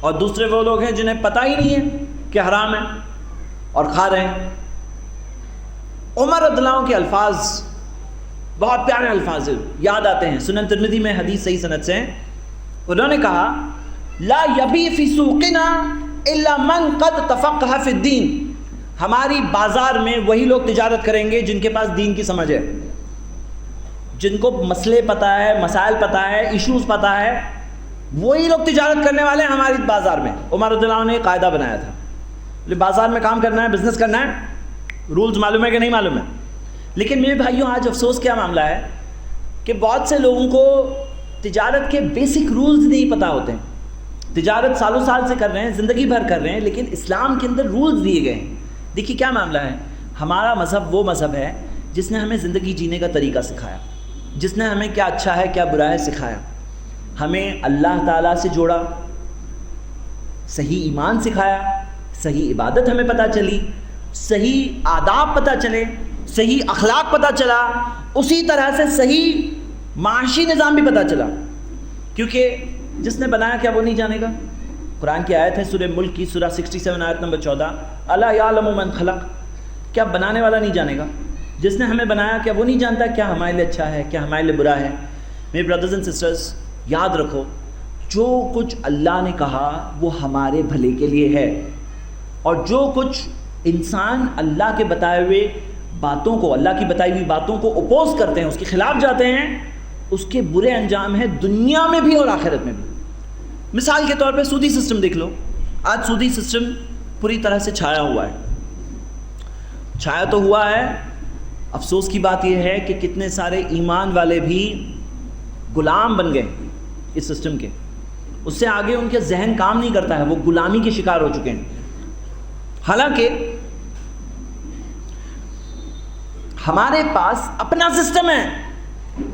Speaker 2: اور دوسرے وہ لوگ ہیں جنہیں پتہ ہی نہیں ہے کہ حرام ہے اور کھا رہے ہیں۔ عمر رضی اللہ عنہ کے الفاظ بہت پیارے الفاظ یاد آتے ہیں، سنن ترمذی میں حدیث صحیح سند سے ہیں۔ انہوں نے کہا لا یبی فی سوقنا الا من قد تفقہ فی الدین، ہماری بازار میں وہی لوگ تجارت کریں گے جن کے پاس دین کی سمجھ ہے، جن کو مسئلے پتہ ہے، مسائل پتہ ہے، ایشوز پتہ ہے، وہی لوگ تجارت کرنے والے ہیں ہماری بازار میں۔ عمر رضی اللہ عنہ نے ایک قاعدہ بنایا تھا، بازار میں کام کرنا ہے، بزنس کرنا ہے، رولز معلوم ہے کہ نہیں معلوم ہے؟ لیکن میرے بھائیوں آج افسوس کیا معاملہ ہے کہ بہت سے لوگوں کو تجارت کے بیسک رولز نہیں پتہ ہوتے ہیں۔ تجارت سالوں سال سے کر رہے ہیں، زندگی بھر کر رہے ہیں، لیکن اسلام کے اندر رولز دیے گئے ہیں۔ دیکھیے کیا معاملہ ہے، ہمارا مذہب وہ مذہب ہے جس نے ہمیں زندگی جینے کا طریقہ سکھایا، جس نے ہمیں کیا اچھا ہے کیا برا ہے سکھایا، ہمیں اللہ تعالیٰ سے جوڑا، صحیح ایمان سکھایا، صحیح عبادت ہمیں پتہ چلی، صحیح آداب پتہ چلے، صحیح اخلاق پتہ چلا، اسی طرح سے صحیح معاشی نظام بھی پتہ چلا، کیونکہ جس نے بنایا کیا وہ نہیں جانے گا؟ قرآن کی آیت ہے سورہ ملک کی، سورہ 67 آیت نمبر 14، الا یعلم من خلق، کیا بنانے والا نہیں جانے گا؟ جس نے ہمیں بنایا کیا وہ نہیں جانتا کیا ہمارے لیے اچھا ہے کیا ہمارے لیے برا ہے؟ میرے بردرز اینڈ سسٹرز، یاد رکھو جو کچھ اللہ نے کہا وہ ہمارے بھلے کے لیے ہے، اور جو کچھ انسان اللہ کے بتائے ہوئے باتوں کو، اللہ کی بتائی ہوئی باتوں کو اپوز کرتے ہیں، اس کے خلاف جاتے ہیں، اس کے برے انجام ہیں دنیا میں بھی اور آخرت میں بھی۔ مثال کے طور پہ سودی سسٹم دیکھ لو. آج سودی سسٹم پوری طرح سے چھایا ہوا ہے. چھایا تو ہوا ہے, افسوس کی بات یہ ہے کہ کتنے سارے ایمان والے بھی غلام بن گئے اس سسٹم کے. اس سے آگے ان کے ذہن کام نہیں کرتا ہے, وہ غلامی کے شکار ہو چکے ہیں. حالانکہ ہمارے پاس اپنا سسٹم ہے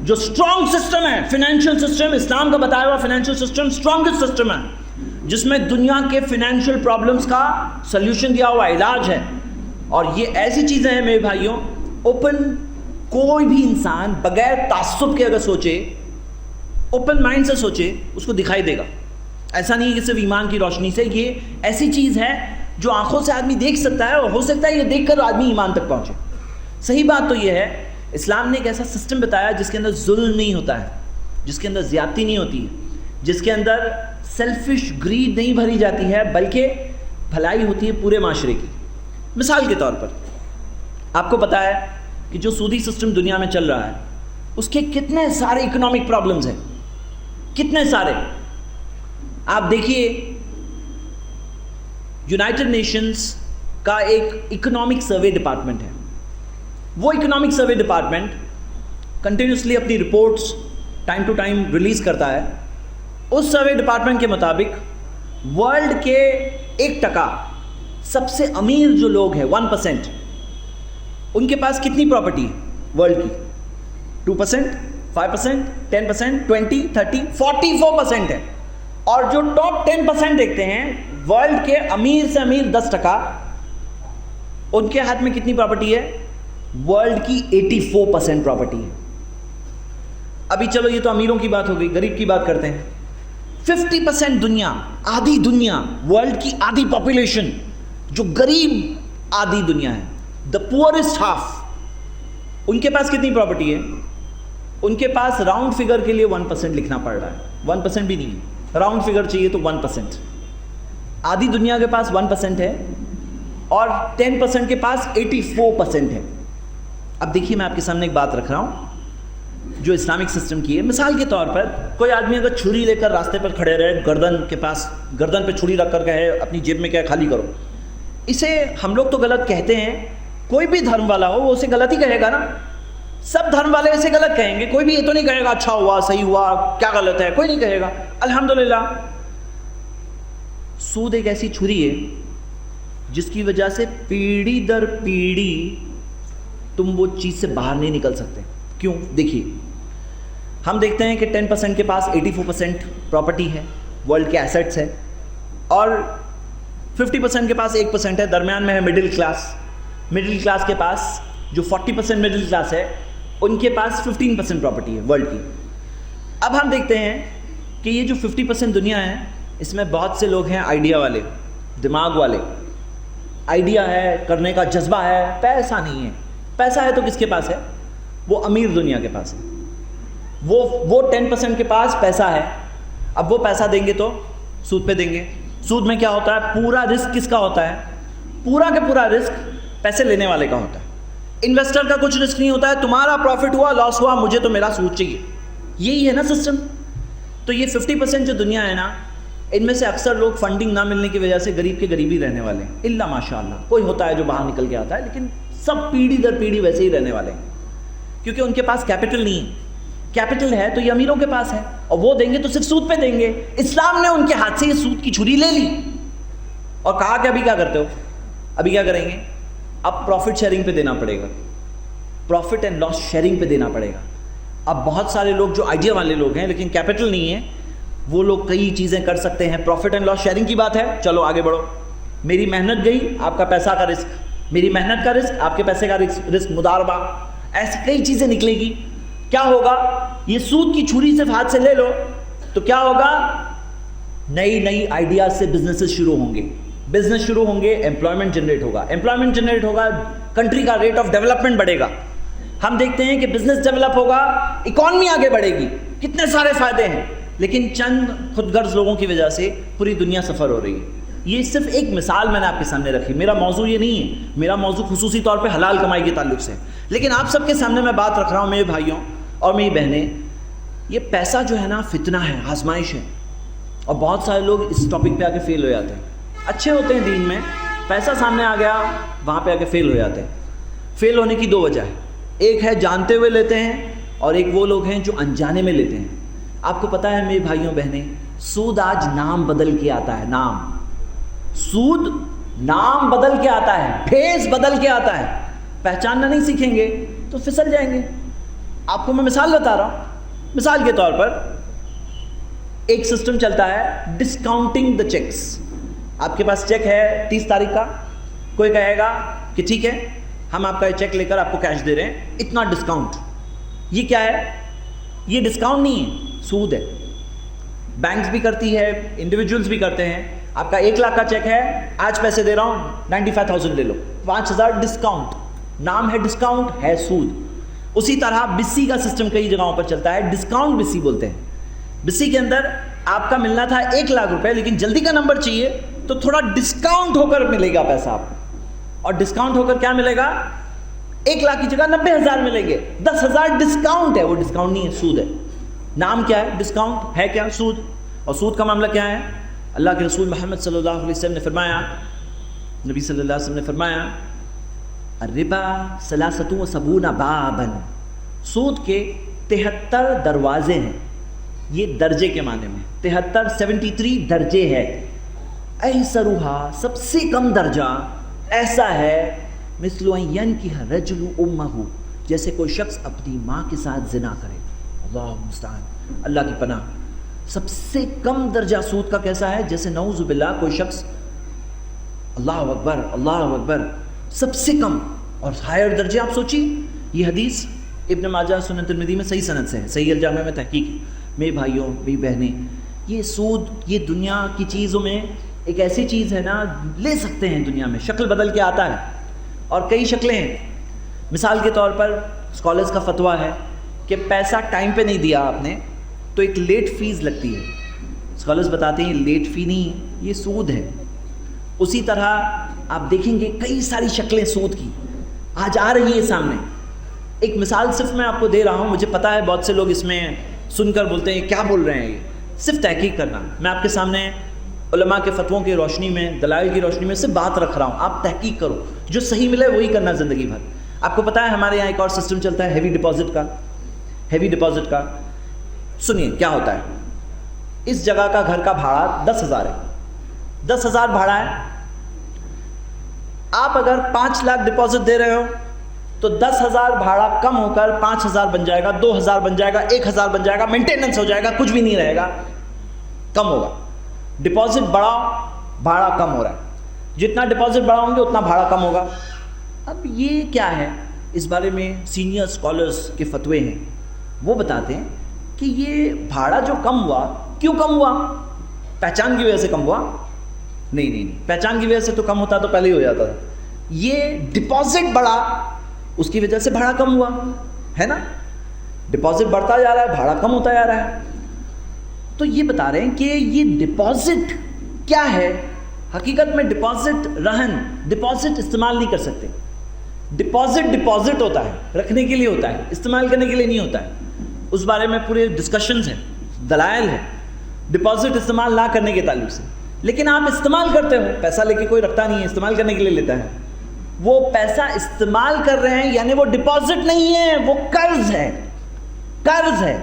Speaker 2: جو اسٹرانگ سسٹم ہے. فائنینشیل سسٹم, اسلام کا بتایا ہوا فائنینشیل سسٹم اسٹرانگسٹ سسٹم ہے, جس میں دنیا کے فائنینشیل پرابلمس کا سلیوشن دیا ہوا, علاج ہے. اور یہ ایسی چیزیں ہیں میرے بھائیوں, اوپن کوئی بھی انسان بغیر تعصب کے اگر سوچے, اوپن مائنڈ سے سوچے, اس کو دکھائی دے گا. ایسا نہیں ہے کہ صرف ایمان کی روشنی سے. یہ ایسی چیز ہے جو آنکھوں سے آدمی دیکھ سکتا ہے, اور ہو سکتا ہے یہ دیکھ کر آدمی ایمان تک پہنچے. صحیح بات تو یہ ہے, اسلام نے ایک ایسا سسٹم بتایا جس کے اندر ظلم نہیں ہوتا ہے, جس کے اندر زیادتی نہیں ہوتی ہے, جس کے اندر سیلفش گریڈ نہیں بھری جاتی ہے, بلکہ بھلائی ہوتی ہے پورے معاشرے کی. مثال کے طور پر آپ کو پتا ہے کہ جو سودی سسٹم دنیا میں چل رہا ہے, اس کے کتنے سارے اکنامک پرابلمز ہیں, کتنے سارے. آپ دیکھیے, یونائٹڈ نیشنز کا ایک اکنامک سروے ڈپارٹمنٹ ہے. وہ اکنامک سروے ڈپارٹمنٹ کنٹینیوسلی اپنی reports time to time release کرتا ہے. اس سروے ڈپارٹمنٹ کے مطابق ورلڈ کے 1% سب سے امیر جو لوگ ہیں 1%, ان کے پاس کتنی پراپرٹی ہے ورلڈ کی؟ 2%, 5%, 10%, 20%, 30%, 44% ہے. اور جو ٹاپ 10% دیکھتے ہیں ورلڈ کے امیر سے امیر 10%, ان کے ہاتھ میں کتنی پراپرٹی ہے؟ ورلڈ کی 84% پراپرٹی ہے. ابھی چلو یہ تو امیروں کی بات ہو گئی, غریب کی بات کرتے ہیں. 50% دنیا, آدھی دنیا, ورلڈ کی آدھی پاپولیشن جو غریب آدھی دنیا ہے, دا پورسٹ ہاف, ان کے پاس کتنی پراپرٹی ہے؟ ان کے پاس راؤنڈ فگر کے لیے 1% لکھنا پڑ رہا ہے. 1% بھی نہیں, راؤنڈ فگر چاہیے تو 1%. آدھی دنیا کے پاس 1% ہے اور 10% کے پاس 84% ہے. اب دیکھیے میں آپ کے سامنے ایک بات رکھ رہا ہوں جو اسلامک سسٹم کی ہے. مثال کے طور پر کوئی آدمی اگر چھری لے کر راستے پر کھڑے رہے, گردن پہ چھری رکھ کر کہے اپنی جیب میں کیا خالی کرو, اسے ہم لوگ تو غلط کہتے ہیں. کوئی بھی دھرم والا ہو وہ اسے غلط ہی کہے گا نا. سب دھرم والے اسے غلط کہیں گے, کوئی بھی یہ تو نہیں کہے گا اچھا ہوا, صحیح ہوا, کیا غلط ہے, کوئی نہیں کہے گا. الحمدللہ سود ایک ایسی چھری ہے جس کی وجہ سے پیڑھی در پیڑھی تم وہ چیز سے باہر نہیں نکل سکتے. کیوں؟ دیکھیے, ہم دیکھتے ہیں کہ 10% کے پاس 84% پراپرٹی ہے, ورلڈ کے ایسٹس ہے, اور 50% کے پاس 1% ہے, درمیان میں ہے مڈل کلاس. مڈل کلاس کے پاس جو 40% مڈل کلاس ہے, ان کے پاس 15% پراپرٹی ہے ورلڈ کی. اب ہم دیکھتے ہیں کہ یہ جو 50% دنیا ہے, اس میں بہت سے لوگ ہیں آئیڈیا والے, دماغ والے. آئیڈیا ہے, کرنے کا جذبہ ہے, پیسہ نہیں ہے. پیسہ ہے تو کس کے پاس ہے؟ وہ امیر دنیا کے پاس ہے. وہ 10% کے پاس پیسہ ہے. اب وہ پیسہ دیں گے تو سود پہ دیں گے. سود میں کیا ہوتا ہے؟ پورا رسک کس کا ہوتا ہے؟ پورا کا پورا رسک پیسے لینے والے کا ہوتا ہے. انویسٹر کا کچھ رسک نہیں ہوتا ہے. تمہارا پروفٹ ہوا, لاس ہوا, مجھے تو میرا سود چاہیے. یہی ہے نا سسٹم. تو یہ 50% جو دنیا ہے نا, ان میں سے اکثر لوگ فنڈنگ نہ ملنے کی وجہ سے غریب کے غریب ہی رہنے والے ہیں. الا ماشاء اللہ کوئی ہوتا ہے جو باہر نکل کے آتا ہے, لیکن سب پیڑھی در پیڑھی ویسے ہی رہنے والے ہیں, کیونکہ ان کے پاس کیپٹل نہیں ہے. کیپٹل ہے تو یہ امیروں کے پاس ہے, اور وہ دیں گے تو صرف سود پہ دیں گے. اسلام نے ان کے ہاتھ سے یہ سود کی چھری لے لی اور کہا کہ ابھی کیا کرتے ہو, ابھی کیا کریں گے؟ اب پروفٹ شیئرنگ پہ دینا پڑے گا, پروفٹ اینڈ لاس شیئرنگ پہ دینا پڑے گا. اب بہت سارے لوگ جو آئیڈیا والے لوگ ہیں لیکن کیپٹل نہیں ہے, وہ لوگ کئی چیزیں کر سکتے ہیں. پروفٹ اینڈ لاس شیئرنگ کی بات ہے, چلو آگے بڑھو. میری محنت گئی, آپ کا پیسہ کا رسک, میری محنت کا رسک, آپ کے پیسے کا رسک, مضاربہ, ایسی کئی چیزیں نکلے گی. کیا ہوگا؟ یہ سود کی چھری صرف ہاتھ سے لے لو تو کیا ہوگا؟ نئی نئی آئیڈیاز سے بزنسز شروع ہوں گے, بزنس شروع ہوں گے, امپلائمنٹ جنریٹ ہوگا, امپلائمنٹ جنریٹ ہوگا, کنٹری کا ریٹ آف ڈیولپمنٹ بڑھے گا. ہم دیکھتے ہیں کہ بزنس ڈیولپ ہوگا, اکانومی آگے بڑھے گی, کتنے سارے فائدے ہیں. لیکن چند خود غرض لوگوں کی وجہ سے پوری دنیا سفر ہو رہی ہے. یہ صرف ایک مثال میں نے آپ کے سامنے رکھی. میرا موضوع یہ نہیں ہے, میرا موضوع خصوصی طور پہ حلال کمائی کے تعلق سے. لیکن آپ سب کے سامنے میں بات رکھ رہا ہوں میرے بھائیوں اور میری بہنیں, یہ پیسہ جو ہے نا فتنہ ہے, آزمائش ہے. اور بہت سارے لوگ اس ٹاپک پہ آ کے فیل ہو جاتے ہیں. اچھے ہوتے ہیں دین میں, پیسہ سامنے آ گیا وہاں پہ آ کے فیل ہو جاتے ہیں. فیل ہونے کی دو وجہ ہے, ایک ہے جانتے ہوئے لیتے ہیں, اور ایک وہ لوگ ہیں جو انجانے میں لیتے ہیں. آپ کو پتہ ہے میرے بھائیوں بہنیں, سود آج نام بدل کے آتا ہے. سود نام بدل کے آتا ہے, فیس بدل کے آتا ہے. پہچاننا نہیں سیکھیں گے تو پھسل جائیں گے. آپ کو میں مثال بتا رہا ہوں. مثال کے طور پر ایک سسٹم چلتا ہے ڈسکاؤنٹنگ دا چیکس. آپ کے پاس چیک ہے 30 تاریخ کا, کوئی کہے گا کہ ٹھیک ہے ہم آپ کا یہ چیک لے کر آپ کو کیش دے رہے ہیں, اتنا ڈسکاؤنٹ. یہ کیا ہے؟ یہ ڈسکاؤنٹ نہیں ہے, سود ہے. بینکس بھی کرتی ہے, انڈیویجولز بھی کرتے ہیں. آپ کا 1 لاکھ کا چیک ہے, آج پیسے دے رہا ہوں 95,000 لے لو, 5,000 ڈسکاؤنٹ. نام ہے ڈسکاؤنٹ, ہے سود. اسی طرح بسی کا سسٹم کئی جگہوں پر چلتا ہے, ڈسکاؤنٹ بسی بولتے ہیں. بسی کے اندر آپ کا ملنا تھا 1 لاکھ روپے, لیکن جلدی کا نمبر چاہیے تو تھوڑا ڈسکاؤنٹ ہو کر ملے گا پیسہ آپ کو. اور ڈسکاؤنٹ ہو کر کیا ملے گا؟ 1 لاکھ کی جگہ 90,000 ملیں گے. 10,000 ڈسکاؤنٹ ہے, وہ ڈسکاؤنٹ نہیں ہے, سود ہے. نام کیا ہے؟ ڈسکاؤنٹ. ہے کیا؟ سود. اور سود کا معاملہ کیا ہے؟ اللہ کے رسول محمد صلی اللہ علیہ وسلم نے فرمایا, نبی صلی اللہ علیہ وسلم نے فرمایا, الربا 73 بابا. سود کے 73 دروازے ہیں. یہ درجے کے معنی میں 73 درجے ہے. ایسرھا, سب سے کم درجہ ایسا ہے, مثل ان ينكح الرجل امه, جیسے کوئی شخص اپنی ماں کے ساتھ زنا کرے. اللہ المستعان, اللہ کی پناہ. سب سے کم درجہ سود کا کیسا ہے؟ جیسے نعوذ باللہ کوئی شخص, اللہ اکبر اللہ اکبر, سب سے کم. اور ہائر درجے آپ سوچیے, یہ حدیث ابن ماجہ سنن ترمذی میں صحیح سند سے ہے, صحیح الجامع میں تحقیق. میرے بھائیوں میری بہنیں, یہ سود یہ دنیا کی چیزوں میں ایک ایسی چیز ہے نا, لے سکتے ہیں دنیا میں, شکل بدل کے آتا ہے. اور کئی شکلیں ہیں. مثال کے طور پر اسکالرز کا فتویٰ ہے کہ پیسہ ٹائم پہ نہیں دیا آپ نے تو ایک لیٹ فیس لگتی ہے. اسکالرز بتاتے ہیں لیٹ فی نہیں, یہ سود ہے. اسی طرح آپ دیکھیں گے کئی ساری شکلیں سود کی آج آ رہی ہیں سامنے. ایک مثال صرف میں آپ کو دے رہا ہوں, مجھے پتا ہے بہت سے لوگ اس میں سن کر بولتے ہیں کیا بول رہے ہیں, یہ صرف تحقیق کرنا. میں آپ کے سامنے علماء کے فتووں کی روشنی میں, دلائل کی روشنی میں سے بات رکھ رہا ہوں. آپ تحقیق کرو, جو صحیح ملے وہی کرنا زندگی بھر. آپ کو پتا ہے ہمارے یہاں ایک اور سسٹم چلتا ہے ہیوی ڈپازٹ کا. ہیوی ڈپازٹ کا سنیے کیا ہوتا ہے. اس جگہ کا گھر کا بھاڑا 10,000 ہے. 10,000 بھاڑا ہے. آپ اگر 5 لاکھ ڈپازٹ دے رہے ہو تو 10,000 بھاڑا کم ہو کر 5,000 بن جائے گا, 2,000 بن جائے گا, 1,000 بن جائے گا, مینٹیننس ہو جائے گا, کچھ بھی نہیں رہے گا, کم ہوگا. ڈپازٹ بڑھاؤ, بھاڑا کم ہو رہا ہے. جتنا ڈپازٹ بڑھاؤں گے اتنا بھاڑا کم ہوگا. اب یہ کیا ہے, اس بارے میں سینئر اسکالرز کے فتوے ہیں. وہ بتاتے ہیں کہ یہ بھاڑا جو کم ہوا, کیوں کم ہوا؟ پہچان کی وجہ سے کم ہوا؟ نہیں, پہچان کی وجہ سے تو کم ہوتا تو پہلے ہی ہو جاتا تھا. یہ ڈپازٹ بڑھا, اس کی وجہ سے بھاڑا کم ہوا ہے نا. ڈپازٹ بڑھتا جا رہا ہے, بھاڑا کم ہوتا جا رہا ہے. تو یہ بتا رہے ہیں کہ یہ ڈپازٹ کیا ہے. حقیقت میں ڈپازٹ رہن, ڈپازٹ استعمال نہیں کر سکتے. ڈپازٹ ہوتا ہے, رکھنے کے لیے ہوتا ہے, استعمال کرنے کے لیے نہیں ہوتا ہے. اس بارے میں پورے ڈسکشنز ہیں, دلائل ہیں ڈپازٹ استعمال نہ کرنے کے تعلق سے. لیکن آپ استعمال کرتے ہو, پیسہ لے کے کوئی رکھتا نہیں ہے, استعمال کرنے کے لیے لیتا ہے. وہ پیسہ استعمال کر رہے ہیں, یعنی وہ ڈپازٹ نہیں ہے, وہ قرض ہے. قرض ہے.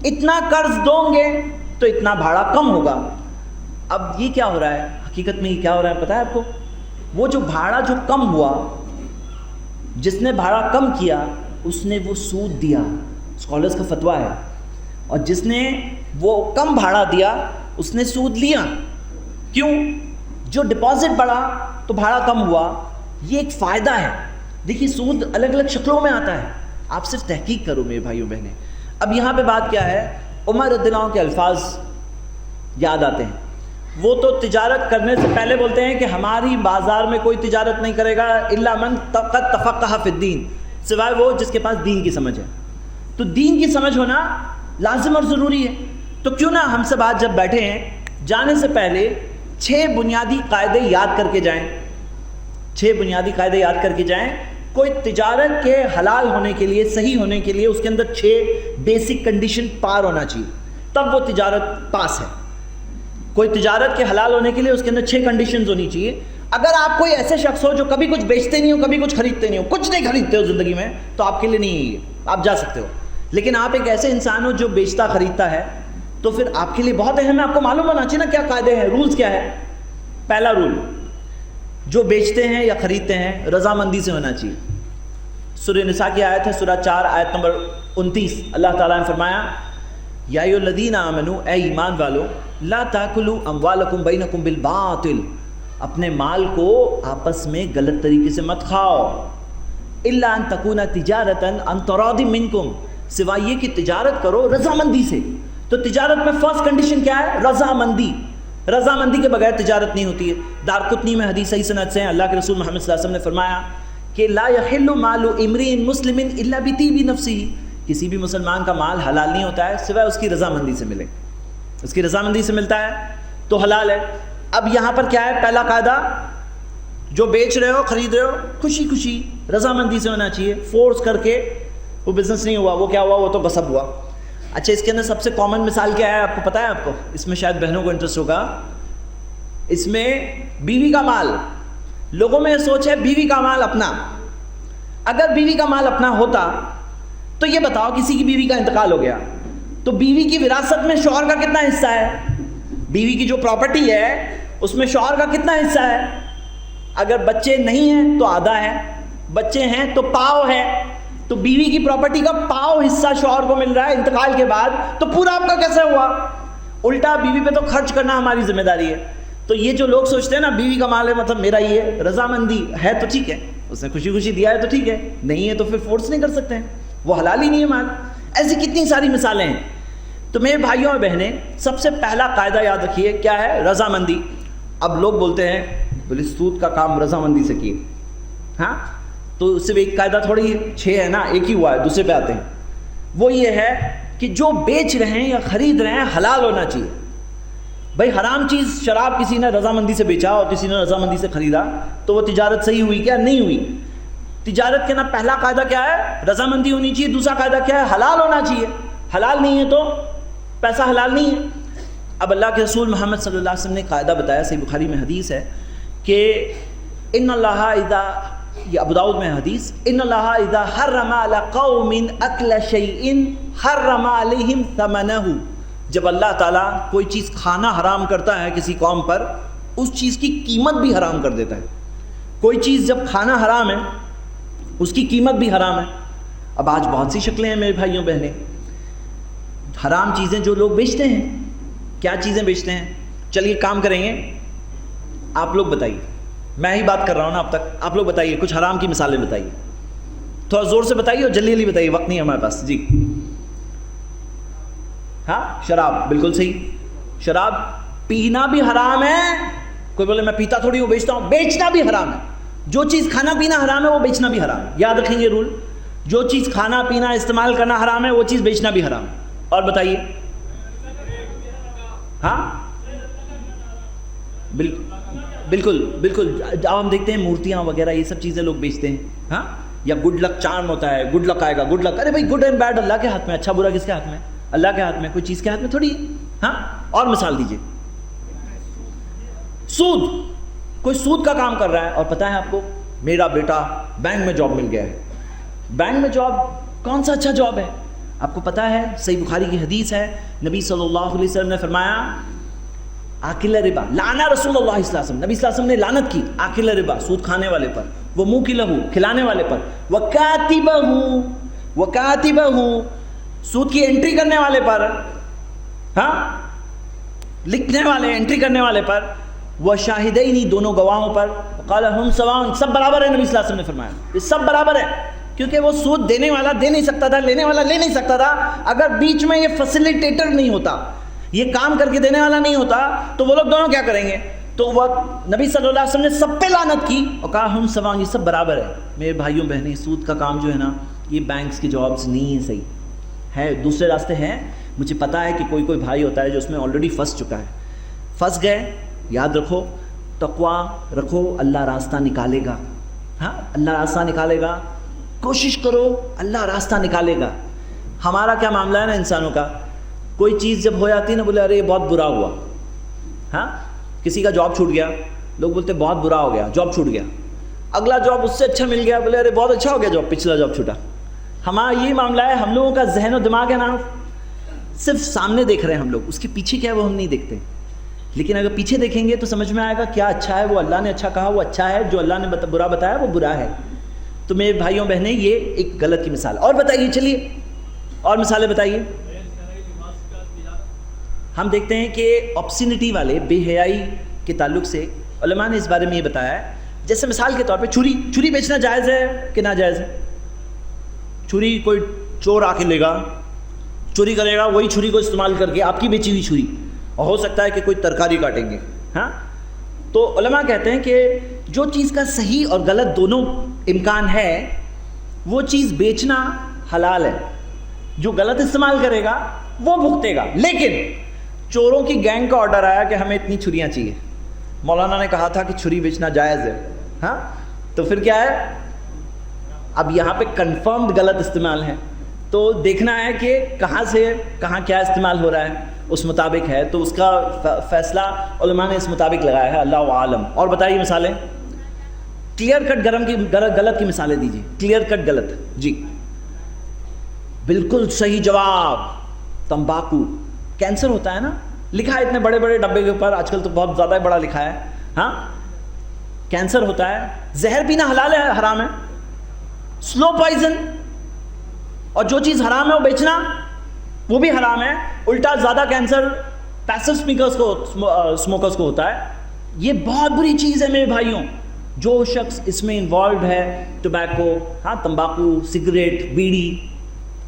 Speaker 2: اتنا قرض دو گے تو اتنا بھاڑا کم ہوگا. اب یہ کیا ہو رہا ہے, حقیقت میں یہ کیا ہو رہا ہے پتہ ہے آپ کو؟ وہ جو بھاڑا جو کم ہوا, جس نے بھاڑا کم کیا اس نے وہ سود دیا, اسکالرز کا فتویٰ ہے. اور جس نے وہ کم بھاڑا دیا اس نے سود لیا. کیوں؟ جو ڈپازٹ بڑھا تو بھاڑا کم ہوا. یہ ایک فائدہ ہے. دیکھیے سود الگ الگ شکلوں میں آتا ہے, آپ صرف تحقیق کرو میرے بھائیوں بہنیں. اب یہاں پہ بات کیا ہے, عمر رضی اللہ عنہ کے الفاظ یاد آتے ہیں. وہ تو تجارت کرنے سے پہلے بولتے ہیں کہ ہماری بازار میں کوئی تجارت نہیں کرے گا الا من قد تفقہ فی الدین, سوائے وہ جس کے پاس دین کی سمجھ ہے. تو دین کی سمجھ ہونا لازم اور ضروری ہے. تو کیوں نہ ہم سب آج جب بیٹھے ہیں, جانے سے پہلے 6 بنیادی قاعدے یاد کر کے جائیں. 6 بنیادی قاعدے یاد کر کے جائیں. کوئی تجارت کے حلال ہونے کے لیے, صحیح ہونے کے لیے اس کے اندر 6 بیسک کنڈیشن پار ہونا چاہیے, تب وہ تجارت پاس ہے. کوئی تجارت کے حلال ہونے کے لیے اس کے اندر 6 کنڈیشنز ہونی چاہیے. اگر آپ کوئی ایسے شخص ہو جو کبھی کچھ بیچتے نہیں ہو, کبھی کچھ خریدتے نہیں ہو, کچھ نہیں خریدتے ہو زندگی میں, تو آپ کے لیے نہیں ہے یہ, آپ جا سکتے ہو. لیکن آپ ایک ایسے انسان ہو جو بیچتا خریدتا ہے, تو پھر آپ کے لیے بہت اہم ہے, آپ کو معلوم ہونا چاہیے نا کیا قاعدے ہیں, رولز کیا ہے. پہلا رول, جو بیچتے ہیں یا خریدتے ہیں رضامندی سے ہونا چاہیے. سورہ نساء کی آیت ہے, سورہ 4 آیت نمبر 29. اللہ تعالیٰ نے فرمایا یا ایھا الذین آمنوا, اے ایمان والو, لا تاکلوا اموالکم بینکم بالباطل, اپنے مال کو آپس میں غلط طریقے سے مت کھاؤ. الا ان تکون تجارتا عن تراض منکم, سوائے یہ کہ تجارت کرو رضامندی سے. تو تجارت میں فرسٹ کنڈیشن کیا ہے؟ رضامندی. رضامندی کے بغیر تجارت نہیں ہوتی ہے. دارقطنی میں حدیث صحیح سند سے ہے, اللہ کے رسول محمد صلی اللہ علیہ وسلم نے فرمایا کہ لا یحل مال امرئ مسلم الا بطیب نفسہ, کسی بھی مسلمان کا مال حلال نہیں ہوتا ہے سوائے اس کی رضامندی سے ملے. اس کی رضامندی سے ملتا ہے تو حلال ہے. اب یہاں پر کیا ہے پہلا قاعدہ, جو بیچ رہے ہو خرید رہے ہو خوشی خوشی رضامندی سے ہونا چاہیے. فورس کر کے وہ بزنس نہیں ہوا, وہ کیا ہوا, وہ تو غصب ہوا. اچھا, اس کے اندر سب سے کامن مثال کیا ہے آپ کو پتہ ہے؟ آپ کو اس میں شاید بہنوں کو انٹرسٹ ہوگا. اس میں بیوی کا مال. لوگوں میں یہ سوچ ہے بیوی کا مال اپنا. اگر بیوی کا مال اپنا ہوتا تو یہ بتاؤ کسی کی بیوی کا انتقال ہو گیا تو بیوی کی وراثت میں شوہر کا کتنا حصہ ہے؟ بیوی کی جو پراپرٹی ہے اس میں شوہر کا کتنا حصہ ہے؟ اگر بچے نہیں ہیں تو آدھا ہے, بچے ہیں تو پاؤ ہے. تو بیوی کی پراپرٹی کا پاؤ حصہ شوہر کو مل رہا ہے انتقال کے بعد, تو پورا آپ کا کیسے ہوا؟ الٹا بیوی پہ تو خرچ کرنا ہماری ذمہ داری ہے. تو یہ جو لوگ سوچتے ہیں نا بیوی کا مال ہے مطلب میرا ہی ہے, رضامندی ہے تو ٹھیک ہے, اس نے خوشی خوشی دیا ہے تو ٹھیک ہے, نہیں ہے تو پھر فورس نہیں کر سکتے ہیں, وہ حلال ہی نہیں ہے مال. ایسی کتنی ساری مثالیں ہیں. تو میرے بھائیوں اور بہنیں, سب سے پہلا قاعدہ یاد رکھیے کیا ہے؟ رضامندی. اب لوگ بولتے ہیں بولے سود کا کام رضامندی سے کیے. ہاں, تو صرف ایک قاعدہ تھوڑی ہے, 6 ہے نا, ایک ہی ہوا ہے, دوسرے پہ آتے ہیں. وہ یہ ہے کہ جو بیچ رہے ہیں یا خرید رہے ہیں حلال ہونا چاہیے. بھائی حرام چیز شراب کسی نے رضامندی سے بیچا اور کسی نے رضامندی سے خریدا تو وہ تجارت صحیح ہوئی کیا؟ نہیں ہوئی. تجارت کے نا پہلا قاعدہ کیا ہے؟ رضامندی ہونی چاہیے. دوسرا قاعدہ کیا ہے؟ حلال ہونا چاہیے. حلال نہیں ہے تو پیسہ حلال نہیں ہے. اب اللہ کے رسول محمد صلی اللہ علیہ وسلم نے قاعدہ بتایا, صحیح بخاری میں حدیث ہے کہ ان اللہ اذا, یہ ابو داؤد میں حدیث, ان اللہ اذا حرم علی قوم اکل شیء حرم علیہم ثمنہ, جب اللہ تعالیٰ کوئی چیز کھانا حرام کرتا ہے کسی قوم پر, اس چیز کی قیمت بھی حرام کر دیتا ہے. کوئی چیز جب کھانا حرام ہے اس کی قیمت بھی حرام ہے. اب آج بہت سی شکلیں ہیں میرے بھائیوں بہنیں, حرام چیزیں جو لوگ بیچتے ہیں. کیا چیزیں بیچتے ہیں؟ چلیے کام کریں گے, آپ لوگ بتائیے, میں ہی بات کر رہا ہوں نا اب تک, آپ لوگ بتائیے کچھ حرام کی مثالیں بتائیے, تھوڑا زور سے بتائیے اور جلدی جلدی بتائیے, وقت نہیں ہے ہمارے پاس. جی ہاں, شراب, بالکل صحیح. شراب پینا بھی حرام ہے. کوئی بولے میں پیتا تھوڑی ہوں, بیچتا ہوں. بیچنا بھی حرام ہے. جو چیز کھانا پینا حرام ہے وہ بیچنا بھی حرام ہے. یاد رکھیں گے رول, جو چیز کھانا پینا استعمال کرنا حرام ہے وہ چیز بیچنا بھی حرام ہے. اور بتائیے. ہاں بالکل بالکل. اب ہم دیکھتے ہیں مورتیاں وغیرہ یہ سب چیزیں لوگ بیچتے ہیں. ہاں, یا گڈ لک چارم ہوتا ہے, گڈ لک آئے گا, گڈ لک. ارے بھائی گڈ اینڈ بیڈ اللہ کے ہاتھ میں, اچھا برا کس کے ہاتھ میں؟ اللہ کے ہاتھ میں. کوئی چیز کے ہاتھ میں تھوڑی ہے. ہاں, اور مثال دیجیے. سود, کوئی سود کا کام کر رہا ہے اور پتہ ہے آپ کو میرا بیٹا بینک میں جاب مل گیا ہے. بینک میں جاب کون سا اچھا جاب ہے؟ آپ کو پتہ ہے صحیح بخاری کی حدیث ہے, نبی صلی اللہ علیہ وسلم نے فرمایا آکل ربا لانا رسول اللہ صلی اللہ علیہ وسلم, نبی صلی اللہ علیہ وسلم نے لعنت کی آکل ربا, سود کھانے والے پر, وہ منہ کی لہو کھلانے والے پر, وکاتبہ, سود کی انٹری کرنے والے پر, ہاں لکھنے والے انٹری کرنے والے پر, وہ شاہدین, دونوں گواہوں پر, قال ہم سواء, سب برابر ہے. نبی صلی اللہ علیہ وسلم نے فرمایا یہ سب برابر ہے, کیونکہ وہ سود دینے والا دے نہیں سکتا تھا, لینے والا لے نہیں سکتا تھا. اگر بیچ میں یہ فیسیلیٹیٹر نہیں ہوتا, یہ کام کر کے دینے والا نہیں ہوتا, تو وہ لوگ دونوں کیا کریں گے؟ تو وہ نبی صلی اللہ علیہ وسلم نے سب پہ لعنت کی اور کہا ہم سواء, یہ سب برابر ہے. میرے بھائیوں بہنیں, سود کا کام جو ہے نا یہ بینکس کے جابس نہیں ہے, صحیح ہے, دوسرے راستے ہیں. مجھے پتہ ہے کہ کوئی بھائی ہوتا ہے جو اس میں آلریڈی پھنس چکا ہے. پھنس گئے, یاد رکھو تقویٰ رکھو, اللہ راستہ نکالے گا. ہاں, اللہ راستہ نکالے گا. کوشش کرو, اللہ راستہ نکالے گا. ہمارا کیا معاملہ ہے نا انسانوں کا, کوئی چیز جب ہو جاتی ہے نا بولے ارے یہ بہت برا ہوا. ہاں کسی کا جاب چھوٹ گیا, لوگ بولتے بہت برا ہو گیا, جاب چھوٹ گیا. اگلا جاب اس سے اچھا مل گیا, بولے ارے بہت اچھا ہو گیا جاب, پچھلا جاب چھوٹا. ہمارا یہی معاملہ ہے, ہم لوگوں کا ذہن و دماغ ہے نا, صرف سامنے دیکھ رہے ہیں ہم لوگ, اس کے پیچھے کیا ہے وہ ہم نہیں دیکھتے. لیکن اگر پیچھے دیکھیں گے تو سمجھ میں آئے گا کیا اچھا ہے, وہ اللہ نے اچھا کہا وہ اچھا ہے, جو اللہ نے برا بتایا وہ برا ہے. تو میرے بھائیوں بہنیں یہ ایک غلط کی مثال. اور بتائیے, چلیے اور مثالیں بتائیے. ہم دیکھتے ہیں کہ آپسینٹی والے, بے حیائی کے تعلق سے علماء نے اس بارے میں یہ بتایا ہے. جیسے مثال کے طور پہ چھری بیچنا جائز ہے کہ ناجائز ہے؟ چھری کوئی چور آ کے لے گا, چوری کرے گا, وہی چھری کو استعمال کر کے آپ کی بیچی ہوئی چھری, اور ہو سکتا ہے کہ کوئی ترکاری کاٹیں گے. ہاں تو علماء کہتے ہیں کہ جو چیز کا صحیح اور غلط دونوں امکان ہے وہ چیز بیچنا حلال ہے. جو غلط استعمال کرے گا وہ بھگتے گا. لیکن چوروں کی گینگ کا آرڈر آیا کہ ہمیں اتنی چھریاں چاہیے, مولانا نے کہا تھا کہ چھری بیچنا جائز ہے. ہاں تو پھر کیا ہے, اب یہاں پہ کنفرمڈ غلط استعمال ہے, تو دیکھنا ہے کہ کہاں سے کہاں کیا استعمال ہو رہا ہے, اس مطابق ہے. تو اس کا فیصلہ علماء نے اس مطابق لگایا ہے, اللہ عالم. اور بتائیے مثالیں, کلیئر کٹ غلط کی مثالیں دیجیے. کلیئر کٹ غلط, جی بالکل صحیح جواب, تمباکو. کینسر ہوتا ہے نا, لکھا ہے اتنے بڑے بڑے ڈبے کے اوپر, آج کل تو بہت زیادہ بڑا لکھا ہے. ہاں کینسر ہوتا ہے. زہر پینا حلال ہے حرام ہے؟ Slow poison. اور جو چیز حرام ہے وہ بیچنا وہ بھی حرام ہے. الٹا زیادہ کینسر پیسو اسموکرز کو ہوتا ہے. یہ بہت بری چیز ہے میرے بھائیوں. جو شخص اس میں انوالوڈ ہے, ٹوبیکو, ہاں تمباکو, سگریٹ, بیڑی,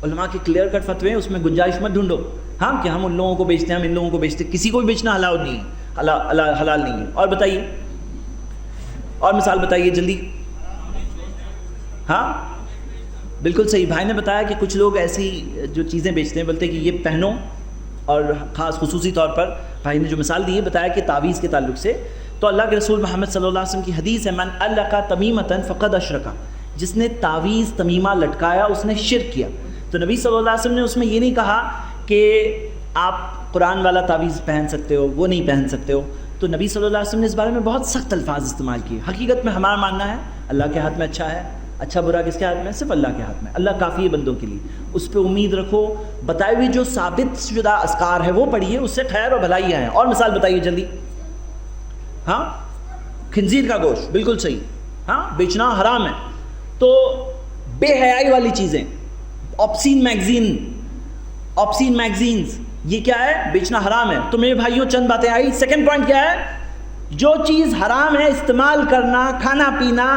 Speaker 2: علماء کے کلیئر کٹ فتوے ہیں, اس میں گنجائش مت ڈھونڈو ہاں کہ ہم ان لوگوں کو بیچتے ہیں, ہم ان لوگوں کو بیچتے ہیں. کسی کو بھی بیچنا حلال نہیں ہے, حلال نہیں ہے. اور بتائیے, اور مثال بتائیے جلدی. ہاں بالکل صحیح, بھائی نے بتایا کہ کچھ لوگ ایسی جو چیزیں بیچتے ہیں, بولتے ہیں کہ یہ پہنو, اور خاص خصوصی طور پر بھائی نے جو مثال دی ہے بتایا کہ تعویذ کے تعلق سے. تو اللہ کے رسول محمد صلی اللہ علیہ وسلم کی حدیث ہے, من علق تمیمۃ فقد اشرک, جس نے تعویذ تمیمہ لٹکایا اس نے شرک کیا. تو نبی صلی اللہ علیہ وسلم نے اس میں یہ نہیں کہا کہ آپ قرآن والا تعویذ پہن سکتے ہو, وہ نہیں پہن سکتے ہو. تو نبی صلی اللہ علیہ وسلم نے اس بارے میں بہت سخت الفاظ استعمال کیے. حقیقت میں ہمارا ماننا ہے اللہ کے ہاتھ میں اچھا ہے, اچھا برا کس کے ہاتھ میں؟ صرف اللہ کے ہاتھ میں. اللہ کافی ہے بندوں کے لیے, اس پہ امید رکھو. بتائے ہوئی جو ثابت شدہ اذکار ہے وہ پڑھیے, اس سے خیر اور بھلائیاں ہیں. اور مثال بتائیے جلدی. ہاں خنزیر کا گوشت, بالکل صحیح, ہاں بیچنا حرام ہے. تو بے حیائی والی چیزیں, آپسین میگزینز, یہ کیا ہے؟ بیچنا حرام ہے. تو میرے بھائیوں چند باتیں آئی. سیکنڈ پوائنٹ کیا ہے؟ جو چیز حرام ہے استعمال کرنا, کھانا پینا,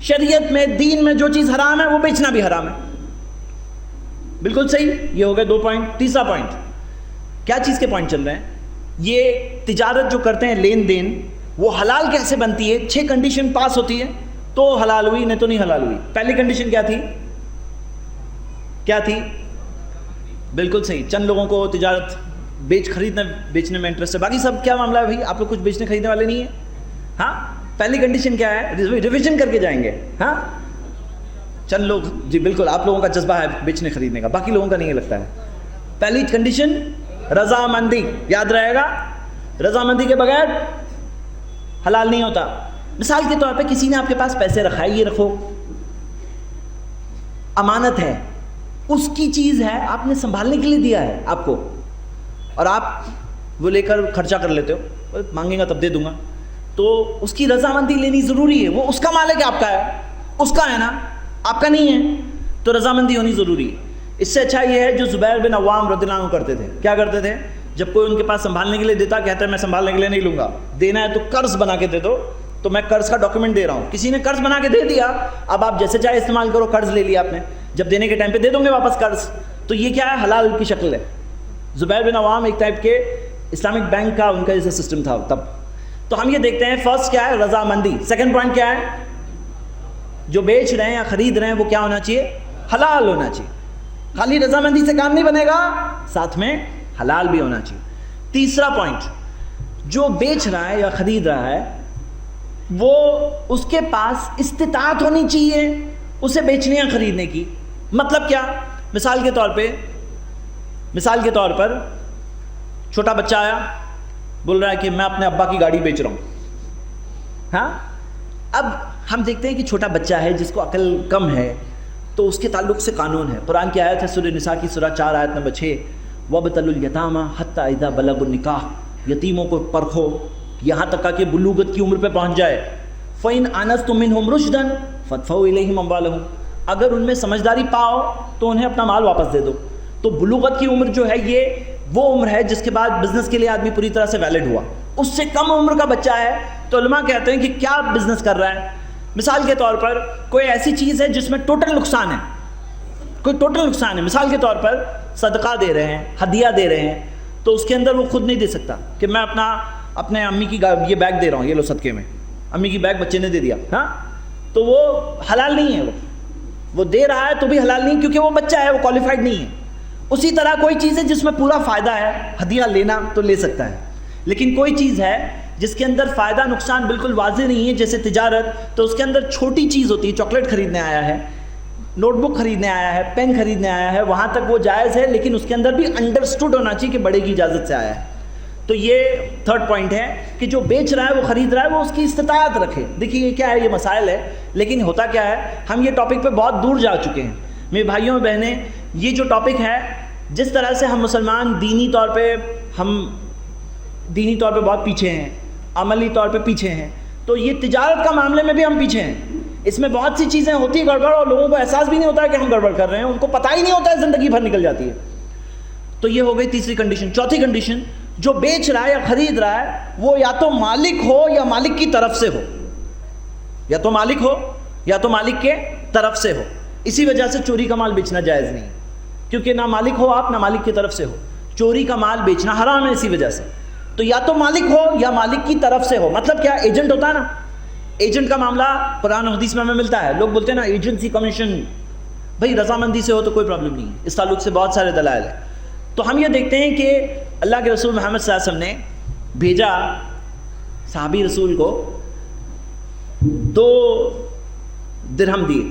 Speaker 2: شریعت میں دین میں جو چیز حرام ہے وہ بیچنا بھی حرام ہے. بالکل صحیح, یہ ہو گئے 2 پوائنٹ. تیسرا پوائنٹ, کیا چیز کے پوائنٹ چل رہے ہیں؟ یہ تجارت جو کرتے ہیں, لین دین, وہ حلال کیسے بنتی ہے؟ 6 کنڈیشن پاس ہوتی ہے تو حلال ہوئی, نہیں تو نہیں حلال ہوئی. پہلی کنڈیشن کیا تھی؟ کیا تھی؟ بالکل صحیح, چند لوگوں کو تجارت خریدنے بیچنے میں انٹرسٹ ہے, باقی سب کیا معاملہ ہے بھائی؟ آپ لوگ کچھ بیچنے خریدنے والے نہیں ہیں. ہاں پہلی کنڈیشن کیا ہے؟ ریویژن کر کے جائیں گے. ہاں چند لوگ, جی بالکل آپ لوگوں کا جذبہ ہے بیچنے خریدنے کا, باقی لوگوں کا نہیں لگتا ہے. پہلی کنڈیشن رضامندی, یاد رہے گا, رضامندی کے بغیر حلال نہیں ہوتا. مثال کے طور پہ کسی نے آپ کے پاس پیسے رکھا ہے, یہ رکھو, امانت ہے, اس کی چیز ہے, آپ نے سنبھالنے کے لیے دیا ہے آپ کو, اور آپ وہ لے کر خرچہ کر لیتے ہو, مانگیں گا تب دے دوں گا. تو اس کی رضامندی لینی ضروری ہے. وہ اس کا مال ہے کہ آپ کا ہے؟ اس کا ہے نا, آپ کا نہیں ہے, تو رضامندی ہونی ضروری ہے. اس سے اچھا یہ ہے جو زبیر بن عوام رضی اللہ عنہ کرتے تھے. کیا کرتے تھے؟ جب کوئی ان کے پاس سنبھالنے کے لیے دیتا, کہتا ہے میں سنبھالنے کے لیے نہیں لوں گا, دینا ہے تو قرض بنا کے دے دو, تو میں قرض کا ڈاکیومنٹ دے رہا ہوں. کسی نے قرض بنا کے دے دیا, اب آپ جیسے چاہے استعمال کرو, قرض لے لیا آپ نے, جب دینے کے ٹائم پہ دے دوں گے واپس قرض. تو یہ کیا ہے؟ حلال کی شکل ہے. زبیر بن عوام ایک ٹائپ کے اسلامک بینک کا ان کا جیسا سسٹم تھا تب. تو ہم یہ دیکھتے ہیں فرسٹ کیا ہے؟ رضامندی. سیکنڈ پوائنٹ کیا ہے؟ جو بیچ رہے ہیں یا خرید رہے ہیں وہ کیا ہونا چاہیے؟ حلال ہونا چاہیے. خالی رضامندی سے کام نہیں بنے گا, ساتھ میں حلال بھی ہونا چاہیے. تیسرا پوائنٹ, جو بیچ رہا ہے یا خرید رہا ہے وہ اس کے پاس استطاعت ہونی چاہیے اسے بیچنے یا خریدنے کی. مطلب کیا؟ مثال کے طور پر چھوٹا بچہ آیا, بول رہا ہے کہ میں اپنے ابا کی گاڑی بیچ رہا ہوں. ہاں اب ہم دیکھتے ہیں کہ چھوٹا بچہ ہے جس کو عقل کم ہے, تو اس کے تعلق سے قانون ہے. قرآن کی آیت ہے سورہ نساء کی سورہ 4 آیت نمبر 6, وَابْتَلُوا الْيَتَامَىٰ حَتَّىٰ إِذَا بَلَغُوا النِّكَاحَ, یتیموں کو پرکھو یہاں تک کہ بلوغت کی عمر پہ پہنچ جائے. فَإِنْ آنَسْتُم مِّنْهُمْ رُشْدًا فَادْفَعُوا إِلَيْهِمْ أَمْوَالَهُمْ, اگر ان میں سمجھداری پاؤ تو انہیں اپنا مال واپس دے دو. تو بلوغت کی عمر جو ہے یہ وہ عمر ہے جس کے بعد بزنس کے لیے آدمی پوری طرح سے ویلڈ ہوا. اس سے کم عمر کا بچہ ہے تو علماء کہتے ہیں کہ کیا بزنس کر رہا ہے. مثال کے طور پر کوئی ایسی چیز ہے جس میں ٹوٹل نقصان ہے, کوئی ٹوٹل نقصان ہے. مثال کے طور پر صدقہ دے رہے ہیں, ہدیہ دے رہے ہیں, تو اس کے اندر وہ خود نہیں دے سکتا کہ میں اپنے امی کی یہ بیگ دے رہا ہوں, یہ لو صدقے میں, امی کی بیگ بچے نے دے دیا. ہاں تو وہ حلال نہیں ہے, وہ دے رہا ہے تو بھی حلال نہیں کیونکہ وہ بچہ ہے, وہ کوالیفائڈ نہیں ہے. اسی طرح کوئی چیز ہے جس میں پورا فائدہ ہے, ہدیہ لینا تو لے سکتا ہے. لیکن کوئی چیز ہے جس کے اندر فائدہ نقصان بالکل واضح نہیں ہے, جیسے تجارت, تو اس کے اندر چھوٹی چیز ہوتی ہے, چاکلیٹ خریدنے آیا ہے, نوٹ بک خریدنے آیا ہے, پین خریدنے آیا ہے, وہاں تک وہ جائز ہے, لیکن اس کے اندر بھی انڈرسٹوڈ ہونا چاہیے کہ بڑے کی اجازت سے آیا ہے. تو یہ تھرڈ پوائنٹ ہے کہ جو بیچ رہا ہے وہ خرید رہا ہے وہ اس کی استطاعت رکھے. دیکھیے یہ کیا ہے, یہ مسائل ہے, لیکن ہوتا کیا ہے, ہم یہ ٹاپک پہ بہت دور جا چکے ہیں. میرے بھائیوں اور بہنیں, یہ جو ٹاپک ہے, جس طرح سے ہم مسلمان دینی طور پہ بہت پیچھے ہیں, عملی طور پہ پیچھے ہیں, تو یہ تجارت کا معاملے میں بھی ہم پیچھے ہیں. اس میں بہت سی چیزیں ہوتی ہیں گڑبڑ, اور لوگوں کو احساس بھی نہیں ہوتا ہے کہ ہم گڑبڑ کر رہے ہیں, ان کو پتہ ہی نہیں ہوتا ہے, زندگی بھر نکل جاتی ہے. تو یہ ہو گئی تیسری کنڈیشن. چوتھی کنڈیشن, جو بیچ رہا ہے یا خرید رہا ہے وہ یا تو مالک ہو یا مالک کی طرف سے ہو, یا تو مالک ہو یا تو مالک کے طرف سے ہو. اسی وجہ سے چوری کا مال بیچنا جائز نہیں, کیونکہ نہ مالک ہو آپ نہ مالک کی طرف سے ہو. چوری کا مال بیچنا حرام ہے اسی وجہ سے. تو یا تو مالک ہو یا مالک کی طرف سے ہو. مطلب کیا, ایجنٹ ہوتا ہے نا, ایجنٹ کا معاملہ قرآن و حدیث میں ہمیں ملتا ہے. لوگ بولتے ہیں نا ایجنسی کمیشن, بھائی رضامندی سے ہو تو کوئی پرابلم نہیں ہے, اس تعلق سے بہت سارے دلائل ہیں. تو ہم یہ دیکھتے ہیں کہ اللہ کے رسول محمد صلی اللہ علیہ وسلم نے بھیجا صحابی رسول کو 2 درہم دیے,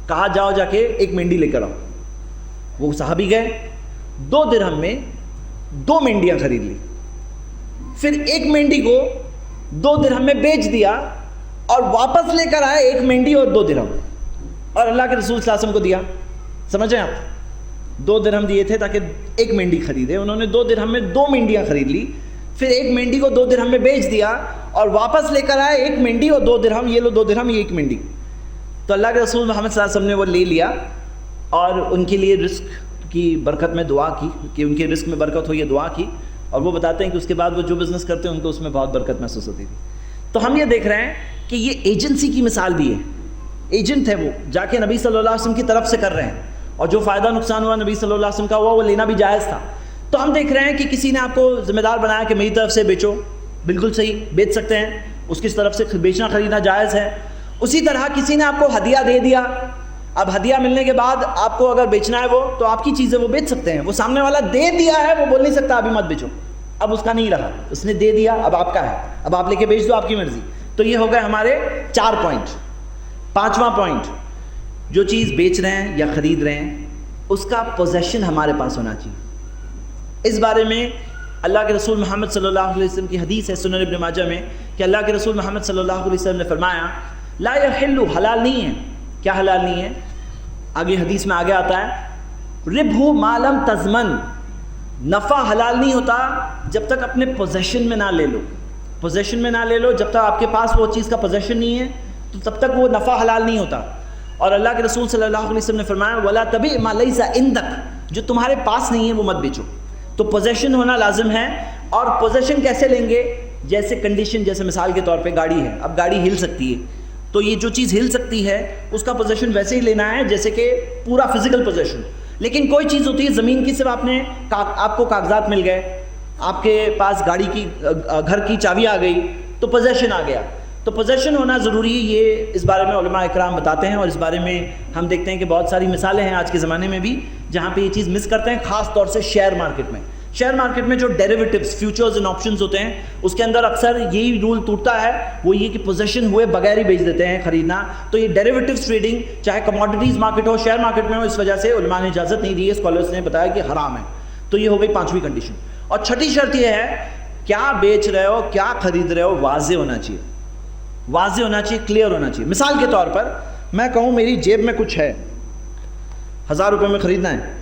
Speaker 2: کہا جاؤ جا کے ایک مینڈی لے کر آؤ. وہ صحابی گئے, 2 درہم میں 2 مینڈیاں خرید لی. پھر ایک مینڈی کو 2 درہم میں بیچ دیا اور واپس لے کر آئے 1 مینڈی اور 2 درہم, اور اللہ کے رسول صلی اللہ علیہ وسلم کو دیا. سمجھیں آپ, 2 درہم دیے تھے تاکہ 1 مینڈی خریدے, انہوں نے 2 درہم میں 2 مینڈیاں خرید لی. پھر 1 مینڈی کو 2 درہم میں بیچ دیا اور واپس لے کر آئے 1 مینڈی اور 2 درہم, یہ لو 2 درہم, یہ 1 مینڈی. تو اللہ کے رسول محمد صلی اللہ علیہ وسلم نے وہ لے لیا اور ان کے لیے رزق کی برکت میں دعا کی کہ ان کے رزق میں برکت ہو, یہ دعا کی. اور وہ بتاتے ہیں کہ اس کے بعد وہ جو بزنس کرتے ہیں ان کو اس میں بہت برکت محسوس ہوتی تھی. تو ہم یہ دیکھ رہے ہیں کہ یہ ایجنسی کی مثال بھی ہے. ایجنٹ ہے, وہ جا کے نبی صلی اللہ علیہ وسلم کی طرف سے کر رہے ہیں, اور جو فائدہ نقصان ہوا نبی صلی اللہ علیہ وسلم کا ہوا وہ لینا بھی جائز تھا. تو ہم دیکھ رہے ہیں کہ کسی نے آپ کو ذمہ دار بنایا کہ میری طرف سے بیچو, بالکل صحیح, بیچ سکتے ہیں, اس کی طرف سے بیچنا خریدنا جائز ہے. اسی طرح کسی نے آپ کو ہدیہ دے دیا, اب ہدیہ ملنے کے بعد آپ کو اگر بیچنا ہے وہ, تو آپ کی چیزیں وہ بیچ سکتے ہیں. وہ سامنے والا دے دیا ہے, وہ بول نہیں سکتا ابھی مت بیچو, اب اس کا نہیں رہا, اس نے دے دیا, اب آپ کا ہے, اب آپ لے کے بیچ دو, آپ کی مرضی. تو یہ ہو گئے ہمارے 4 پوائنٹ. 5واں پوائنٹ, جو چیز بیچ رہے ہیں یا خرید رہے ہیں اس کا پوزیشن ہمارے پاس ہونا چاہیے. اس بارے میں اللہ کے رسول محمد صلی اللہ علیہ وسلم کی حدیث ہے سنن ابن ماجہ میں کہ اللہ کے رسول محمد صلی اللہ علیہ وسلم نے فرمایا, لا یحل, حلال نہیں ہے. کیا حلال نہیں ہے؟ آگے حدیث میں آگے آتا ہے, ربح ما لم تضمن, نفع حلال نہیں ہوتا جب تک اپنے پوزیشن میں نہ لے لو. پوزیشن میں نہ لے لو, جب تک آپ کے پاس وہ چیز کا پوزیشن نہیں ہے تو تب تک وہ نفع حلال نہیں ہوتا. اور اللہ کے رسول صلی اللہ علیہ وسلم نے فرمایا, ولا تبع ما لیس عندک, جو تمہارے پاس نہیں ہے وہ مت بیچو. تو پوزیشن ہونا لازم ہے. اور پوزیشن کیسے لیں گے؟ جیسے کنڈیشن, جیسے مثال کے طور پہ گاڑی ہے, اب گاڑی ہل سکتی ہے, تو یہ جو چیز ہل سکتی ہے اس کا پوزیشن ویسے ہی لینا ہے جیسے کہ پورا فزیکل پوزیشن. لیکن کوئی چیز ہوتی ہے زمین کی, صرف آپ کو کاغذات مل گئے, آپ کے پاس گاڑی کی گھر کی چابی آ گئی, تو پوزیشن آ گیا. تو پوزیشن ہونا ضروری ہے, یہ اس بارے میں علماء اکرام بتاتے ہیں. اور اس بارے میں ہم دیکھتے ہیں کہ بہت ساری مثالیں ہیں آج کے زمانے میں بھی جہاں پہ یہ چیز مس کرتے ہیں, خاص طور سے شیئر مارکیٹ میں. شیئر مارکیٹ میں جو ڈیریویٹیوز, فیوچرز اینڈ آپشنز ہوتے ہیں, اس کے اندر اکثر یہی رول ٹوٹتا ہے, وہ یہ کہ پوزیشن ہوئے بغیر ہی بیچ دیتے ہیں خریدنا. تو یہ ڈیریویٹیوز ٹریڈنگ, چاہے کموڈیٹیز مارکیٹ ہو, شیئر مارکیٹ میں ہو, اس وجہ سے علماء نے اجازت نہیں دی ہے, اسکالرس نے بتایا کہ حرام ہے. تو یہ ہو گئی 5ویں کنڈیشن. اور 6ٹھی شرط یہ ہے کیا بیچ رہے ہو، کیا خرید رہے ہو، واضح ہونا چاہیے، واضح ہونا چاہیے، کلیئر ہونا چاہیے۔ مثال کے طور پر میں کہوں میری جیب میں کچھ ہے، 1000 روپے میں خریدنا ہے،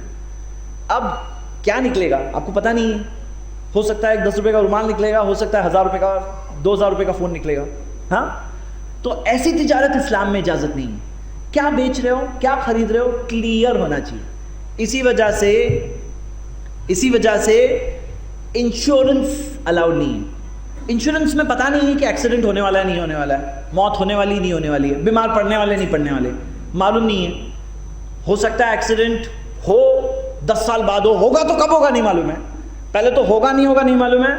Speaker 2: اب کیا نکلے گا آپ کو پتہ نہیں ہے، ہو سکتا ہے 10 روپے کا رومال نکلے گا، ہو سکتا ہے 1000 روپے کا 2000 روپے کا فون نکلے گا، ہاں؟ تو ایسی تجارت اسلام میں اجازت نہیں ہے۔ کیا بیچ رہے ہو، کیا خرید رہے ہو، کلیئر ہونا چاہیے۔ اسی وجہ سے انشورنس الاؤڈ نہیں ہے۔ انشورنس میں پتہ نہیں ہے کہ ایکسیڈنٹ ہونے والا ہے نہیں ہونے والا ہے، موت ہونے والی نہیں ہونے والی ہے، بیمار پڑنے والے نہیں پڑنے والے، معلوم نہیں ہے۔ ہو سکتا ہے ایکسیڈنٹ ہو 10 سال بعد ہوگا تو کب ہوگا نہیں معلوم ہے، پہلے تو ہوگا نہیں معلوم ہے،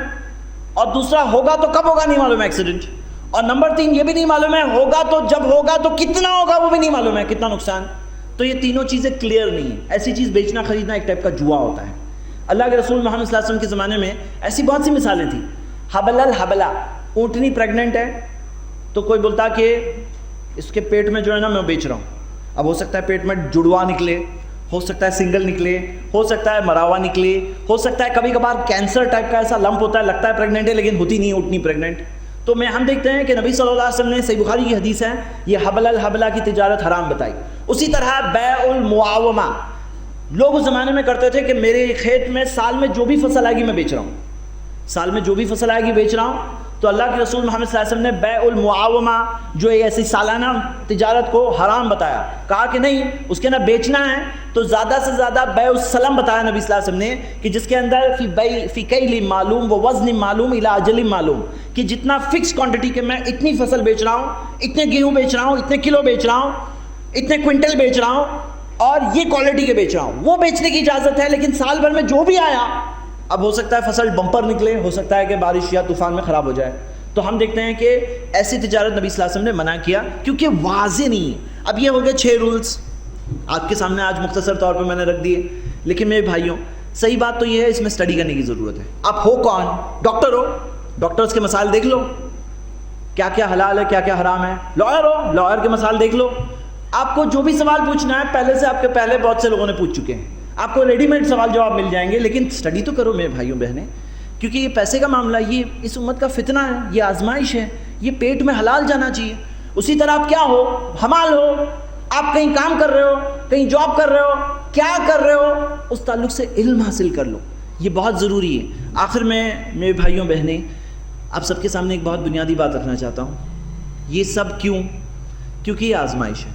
Speaker 2: اور دوسرا ہوگا تو کب ہوگا نہیں معلوم ہے ایکسیڈنٹ، اور نمبر 3 یہ بھی نہیں معلوم ہے ہوگا تو جب ہوگا تو کتنا ہوگا وہ بھی نہیں معلوم ہے، کتنا نقصان۔ تو یہ تینوں چیزیں کلیئر نہیں ہیں۔ ایسی چیز بیچنا خریدنا ایک ٹائپ کا جوا ہوتا ہے۔ اللہ کے رسول محمد صلی اللہ علیہ وسلم کے زمانے میں ایسی بہت سی مثالیں تھیں۔ حبل الحبلا، اونٹنی پریگننٹ ہے تو کوئی بولتا کہ اس کے پیٹ میں جو ہے نا میں بیچ رہا ہوں، اب ہو سکتا ہے پیٹ میں جڑوا نکلے، ہو سکتا ہے سنگل نکلے، ہو سکتا ہے مراوا نکلے، ہو سکتا ہے کبھی کبھار کینسر ٹائپ کا ایسا لمپ ہوتا ہے، لگتا ہے پریگننٹ ہے لیکن ہوتی نہیں اونٹنی پریگننٹ۔ تو ہم دیکھتے ہیں کہ نبی صلی اللہ علیہ وسلم نے، صحیح بخاری کی حدیث ہے، یہ حبل الحبلا کی تجارت حرام بتائی۔ اسی طرح بیع المعاومہ، لوگ اس زمانے میں کرتے تھے کہ میرے کھیت میں سال میں جو بھی فصل آئے گی میں بیچ رہا ہوں، سال میں جو بھی فصل آئے گی بیچ رہا ہوں۔ تو اللہ کے رسول محمد صلی اللہ علیہ وسلم نے بیع المعاومہ جو ایسی سالانہ تجارت کو حرام بتایا، کہا کہ نہیں اس کے نہ بیچنا ہے تو زیادہ سے زیادہ بیع السلم بتایا نبی صلی اللہ علیہ وسلم نے، کہ جس کے اندر فی کیل معلوم و وزن معلوم الی اجل معلوم، کہ جتنا فکس کوانٹٹی کے میں اتنی فصل بیچ رہا ہوں، اتنے گیہوں بیچ رہا ہوں، اتنے کلو بیچ رہا ہوں، اتنے کوئنٹل بیچ رہا ہوں، اور یہ کوالٹی کے بیچ رہا ہوں، وہ بیچنے کی اجازت ہے۔ لیکن سال بھر میں جو بھی آیا، اب ہو سکتا ہے فصل بمپر نکلے، ہو سکتا ہے کہ بارش یا طوفان میں خراب ہو جائے، تو ہم دیکھتے ہیں کہ ایسی تجارت نبی صلی اللہ علیہ وسلم نے منع کیا کیونکہ واضح نہیں ہے۔ اب یہ ہو گئے 6 رولز آپ کے سامنے آج مختصر طور پہ میں نے رکھ دیے، لیکن میرے بھائیوں صحیح بات تو یہ ہے اس میں اسٹڈی کرنے کی ضرورت ہے۔ آپ ہو کون؟ ڈاکٹر ہو، ڈاکٹرز کے مسائل دیکھ لو، کیا کیا حلال ہے کیا کیا حرام ہے۔ لائر ہو، لائر کے مسائل دیکھ لو۔ آپ کو جو بھی سوال پوچھنا ہے پہلے سے آپ کے پہلے بہت سے لوگوں نے پوچھ چکے ہیں، آپ کو ریڈی میڈ سوال جواب مل جائیں گے، لیکن اسٹڈی تو کرو میرے بھائیوں بہنیں، کیونکہ یہ پیسے کا معاملہ، یہ اس امت کا فتنہ ہے، یہ آزمائش ہے، یہ پیٹ میں حلال جانا چاہیے۔ اسی طرح آپ کیا ہو، حمال ہو، آپ کہیں کام کر رہے ہو، کہیں جاب کر رہے ہو، کیا کر رہے ہو، اس تعلق سے علم حاصل کر لو، یہ بہت ضروری ہے۔ آخر میں میرے بھائیوں بہنیں آپ سب کے سامنے ایک بہت بنیادی بات رکھنا چاہتا ہوں۔ یہ سب کیوں؟ کیونکہ یہ آزمائش ہے،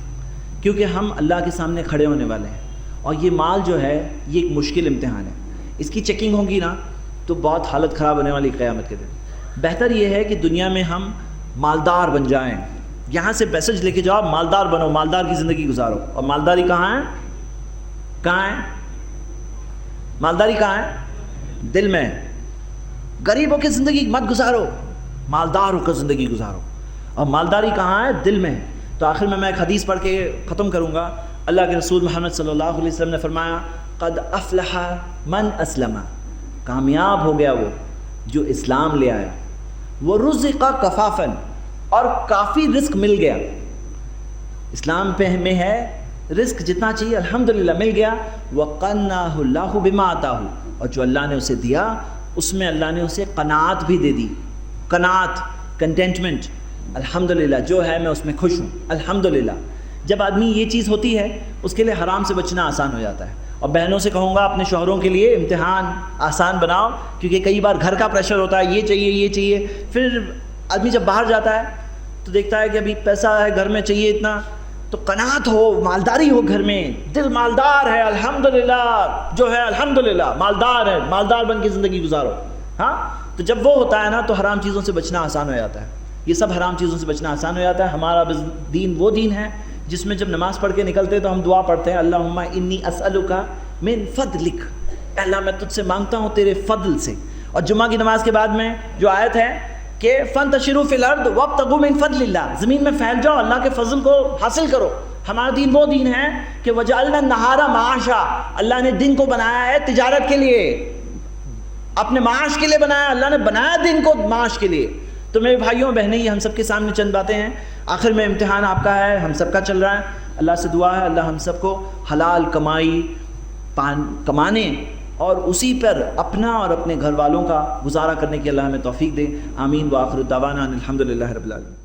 Speaker 2: کیونکہ ہم اللہ کے سامنے کھڑے ہونے والے ہیں، اور یہ مال جو ہے یہ ایک مشکل امتحان ہے، اس کی چیکنگ ہوگی نا تو بہت حالت خراب ہونے والی قیامت کے دن۔ بہتر یہ ہے کہ دنیا میں ہم مالدار بن جائیں، یہاں سے میسج لے کے جاؤ مالدار بنو، مالدار کی زندگی گزارو۔ اور مالداری کہاں ہے؟ کہاں ہے مالداری؟ کہاں ہے؟ دل میں۔ غریب ہو کے زندگی مت گزارو، مالدار ہو کر زندگی گزارو۔ اور مالداری کہاں ہے؟ دل میں۔ تو آخر میں ایک حدیث پڑھ کے ختم کروں گا۔ اللہ کے رسول محمد صلی اللہ علیہ وسلم نے فرمایا، قد افلح من اسلم، کامیاب ہو گیا وہ جو اسلام لے آیا، وہ رزق کفافن، اور کافی رزق مل گیا۔ اسلام پہ میں ہے رزق جتنا چاہیے الحمدللہ مل گیا، وقناہ اللہ بما آتاہ، اور جو اللہ نے اسے دیا اس میں اللہ نے اسے قناعت بھی دے دی، قناعت، کنٹینٹمنٹ، الحمدللہ جو ہے میں اس میں خوش ہوں الحمدللہ۔ جب آدمی یہ چیز ہوتی ہے اس کے لیے حرام سے بچنا آسان ہو جاتا ہے۔ اور بہنوں سے کہوں گا اپنے شوہروں کے لیے امتحان آسان بناؤ، کیونکہ کئی بار گھر کا پریشر ہوتا ہے، یہ چاہیے یہ چاہیے، پھر آدمی جب باہر جاتا ہے تو دیکھتا ہے کہ ابھی پیسہ ہے گھر میں چاہیے اتنا، تو قناعت ہو، مالداری ہو گھر میں، دل مالدار ہے الحمدللہ، جو ہے الحمدللہ مالدار ہے، مالدار بن کے زندگی گزارو۔ ہاں تو جب وہ ہوتا ہے نا تو حرام چیزوں سے بچنا آسان ہو جاتا ہے، یہ سب حرام چیزوں سے بچنا آسان ہو جاتا ہے۔ ہمارا دین وہ دین ہے جس میں جب نماز پڑھ کے نکلتے تو ہم دعا پڑھتے ہیں، اللہم انی اسألک من فضلک، اللہ میں تجھ سے مانگتا ہوں تیرے فضل سے۔ اور جمعہ کی نماز کے بعد میں جو آیت ہے کہ فانتشروا فی الارض وابتغوا من فضل اللہ، زمین میں پھیل جاؤ، اللہ کے فضل کو حاصل کرو۔ ہمارا دین وہ دین ہے کہ وجعلنا النہار معاشا، اللہ نے دن کو بنایا ہے تجارت کے لیے، اپنے معاش کے لیے بنایا، اللہ نے بنایا دن کو معاش کے لیے۔ تو میرے بھائیوں بہنیں یہ ہم سب کے سامنے چند باتیں ہیں، آخر میں امتحان آپ کا ہے، ہم سب کا چل رہا ہے، اللہ سے دعا ہے اللہ ہم سب کو حلال کمائی کمانے اور اسی پر اپنا اور اپنے گھر والوں کا گزارا کرنے کی اللہ ہمیں توفیق دے. آمین. وآخر دعوانا الحمدللہ رب العالمین.